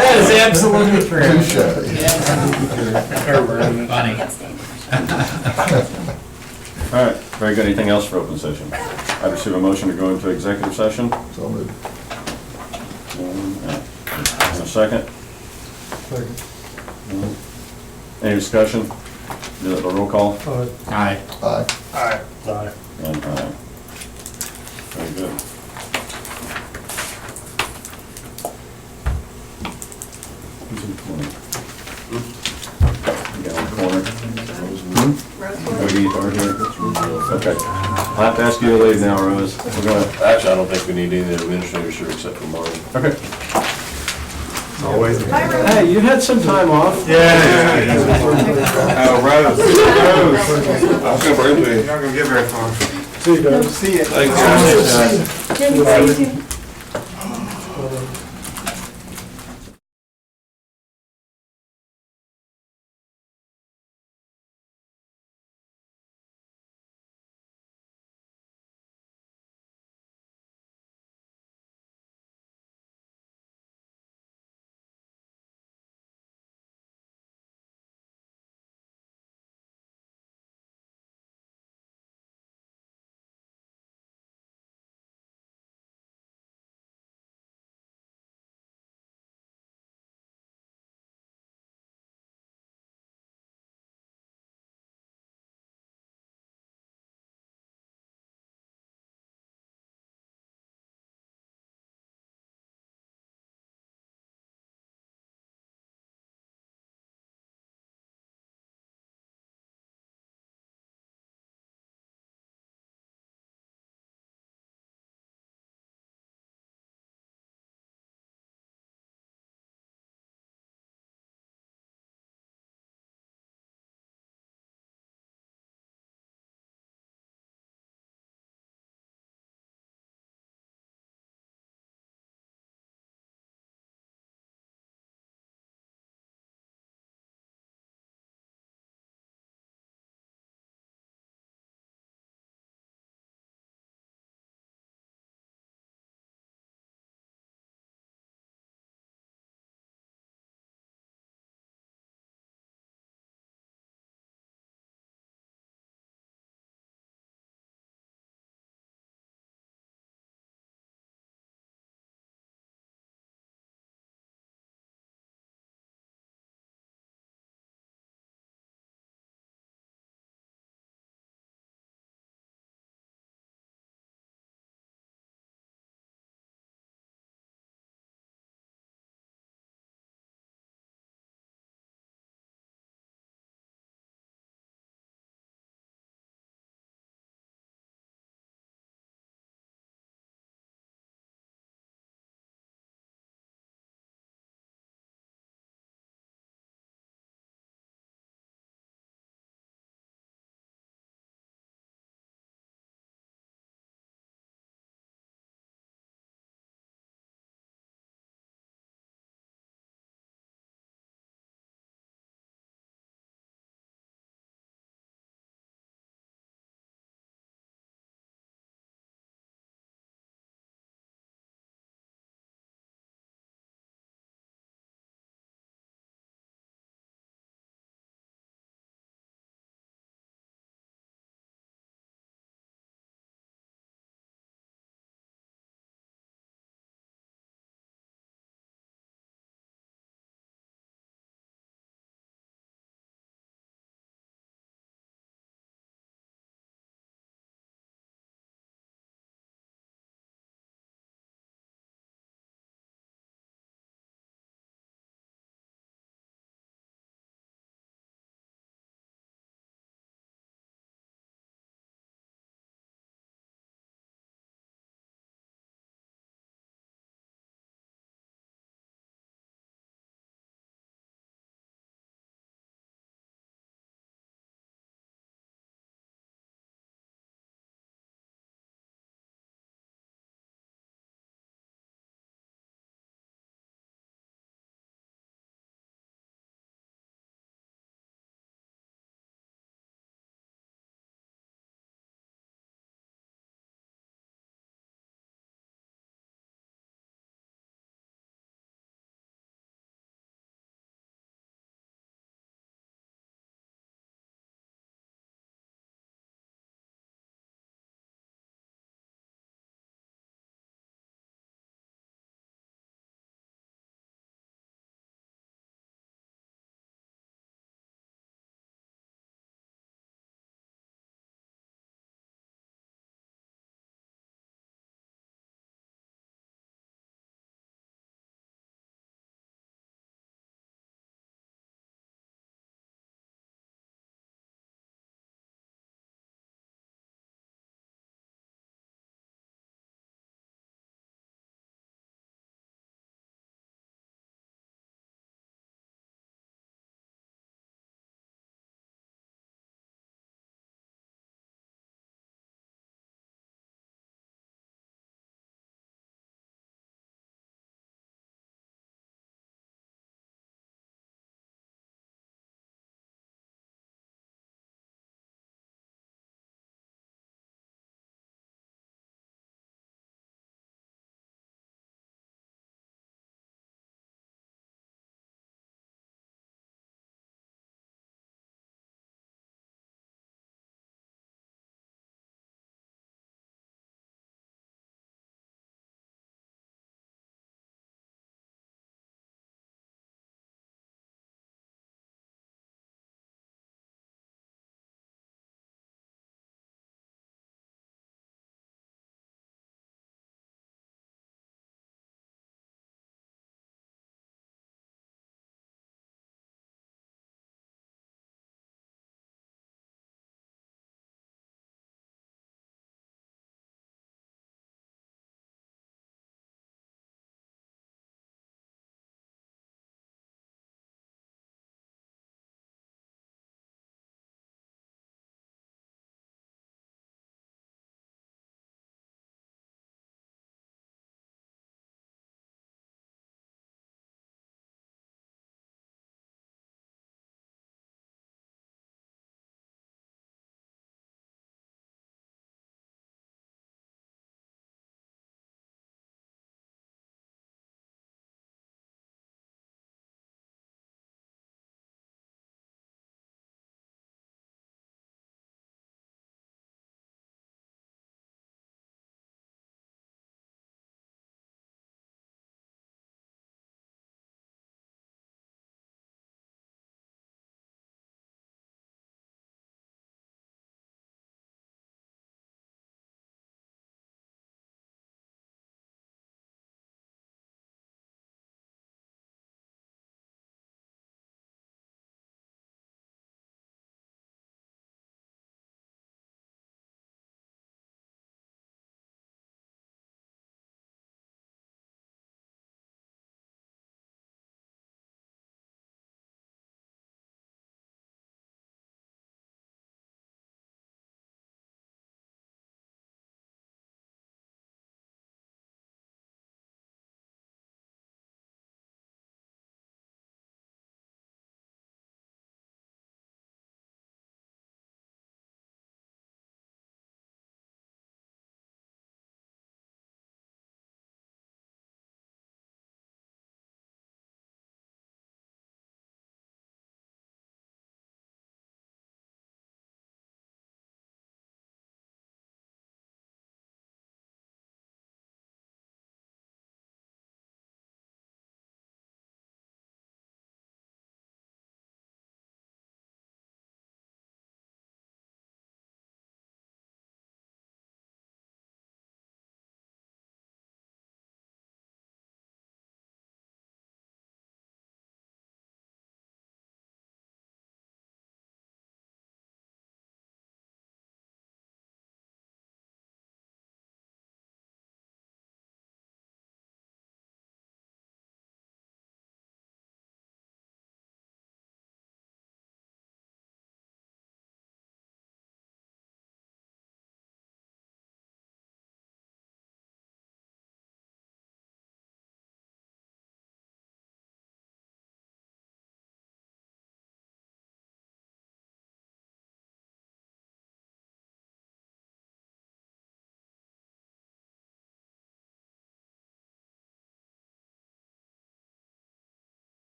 That is absolutely true. Funny. All right, very good. Anything else for open session? I receive a motion to go into executive session. So moved. And a second? Any discussion? Do a roll call? Aye. Aye. Aye. And aye. Very good. Who's in the corner? You got in the corner? Cody, over here? Okay. I'll have to ask you to leave now, Rose. We're gonna, Actually, I don't think we need any of the administrators here except for Marty. okay. Always. Hey, you had some time off. Rose. I was gonna bring it to you. You're not gonna get very far. See you guys. See ya. Thanks, guys.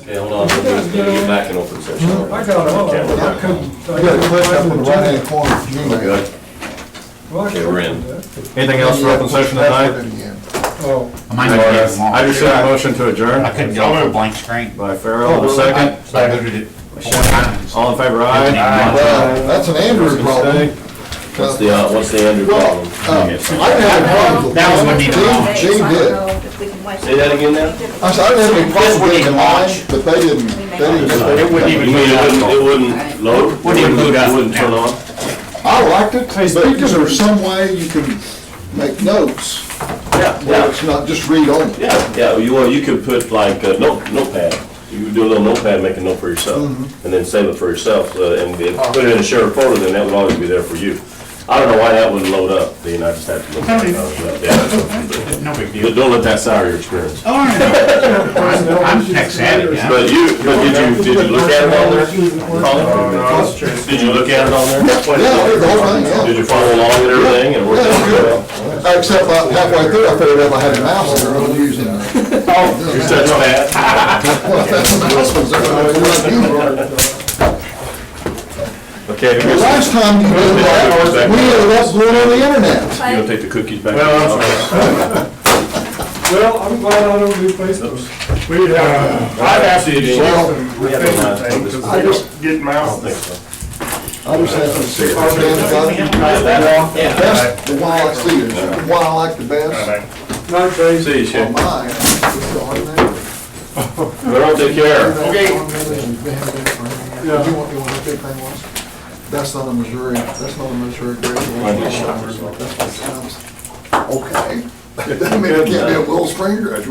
Okay, hold on, we'll get back in open session. I got all of it, but I couldn't. You gotta click up on the right-hand corner of Gmail. Good. Well, I Okay, we're in. couldn't do that. Anything else for open session tonight? Password again. Oh, Mine didn't get them all. I just said a motion to adjourn. I couldn't get off a blank screen. By Farrell, a second. I booted it 4 times. All in favor, aye? Well, that's an Android problem. What's the Andrew Well, problem? I didn't have any problems with That was when you mine. Gene did. Say that again now? I said, I didn't have any problems with it in mine, but they didn't, It wouldn't even You mean boot up. it wouldn't load? Wouldn't even boot up. It wouldn't turn on? I liked it, but is there some way you can make notes Yeah, where it's not just read only? Yeah, you could put like a notepad. You could do a little notepad, make a note for yourself, and then save it for yourself, and put it in a shared folder, then that would always be there for you. I don't know why that wouldn't load up, then I just have to look at it. No big But deal. don't let that sour your experience. Oh, I know. I'm tech savvy, yeah. But did you look at it on there? Colin? Did you look at it on there? Yeah, the whole thing, yeah. Did you follow along and everything, and work Yeah, out well? good. Except about halfway through, I figured out I had a mouse there, I was using it. You touch pad? Well, that's what this was, we're not using it. Okay. The last time you did that, we ended up going on the internet. You gonna take the cookies back? well, I'm glad I don't do Facebook. I'd ask you to. We have the last one. This is- I just Get I mouse. don't think so. I just have to see our band got the best, the one I like see is, the one I like the best. Not crazy. See you, On Shane. mine, it's on there. Well, take care. Okay. You want what the big thing was? That's not a Missouri, that's not a Missouri graduation. That's what it sounds. Okay. That doesn't mean it can't be a Will Spring graduation.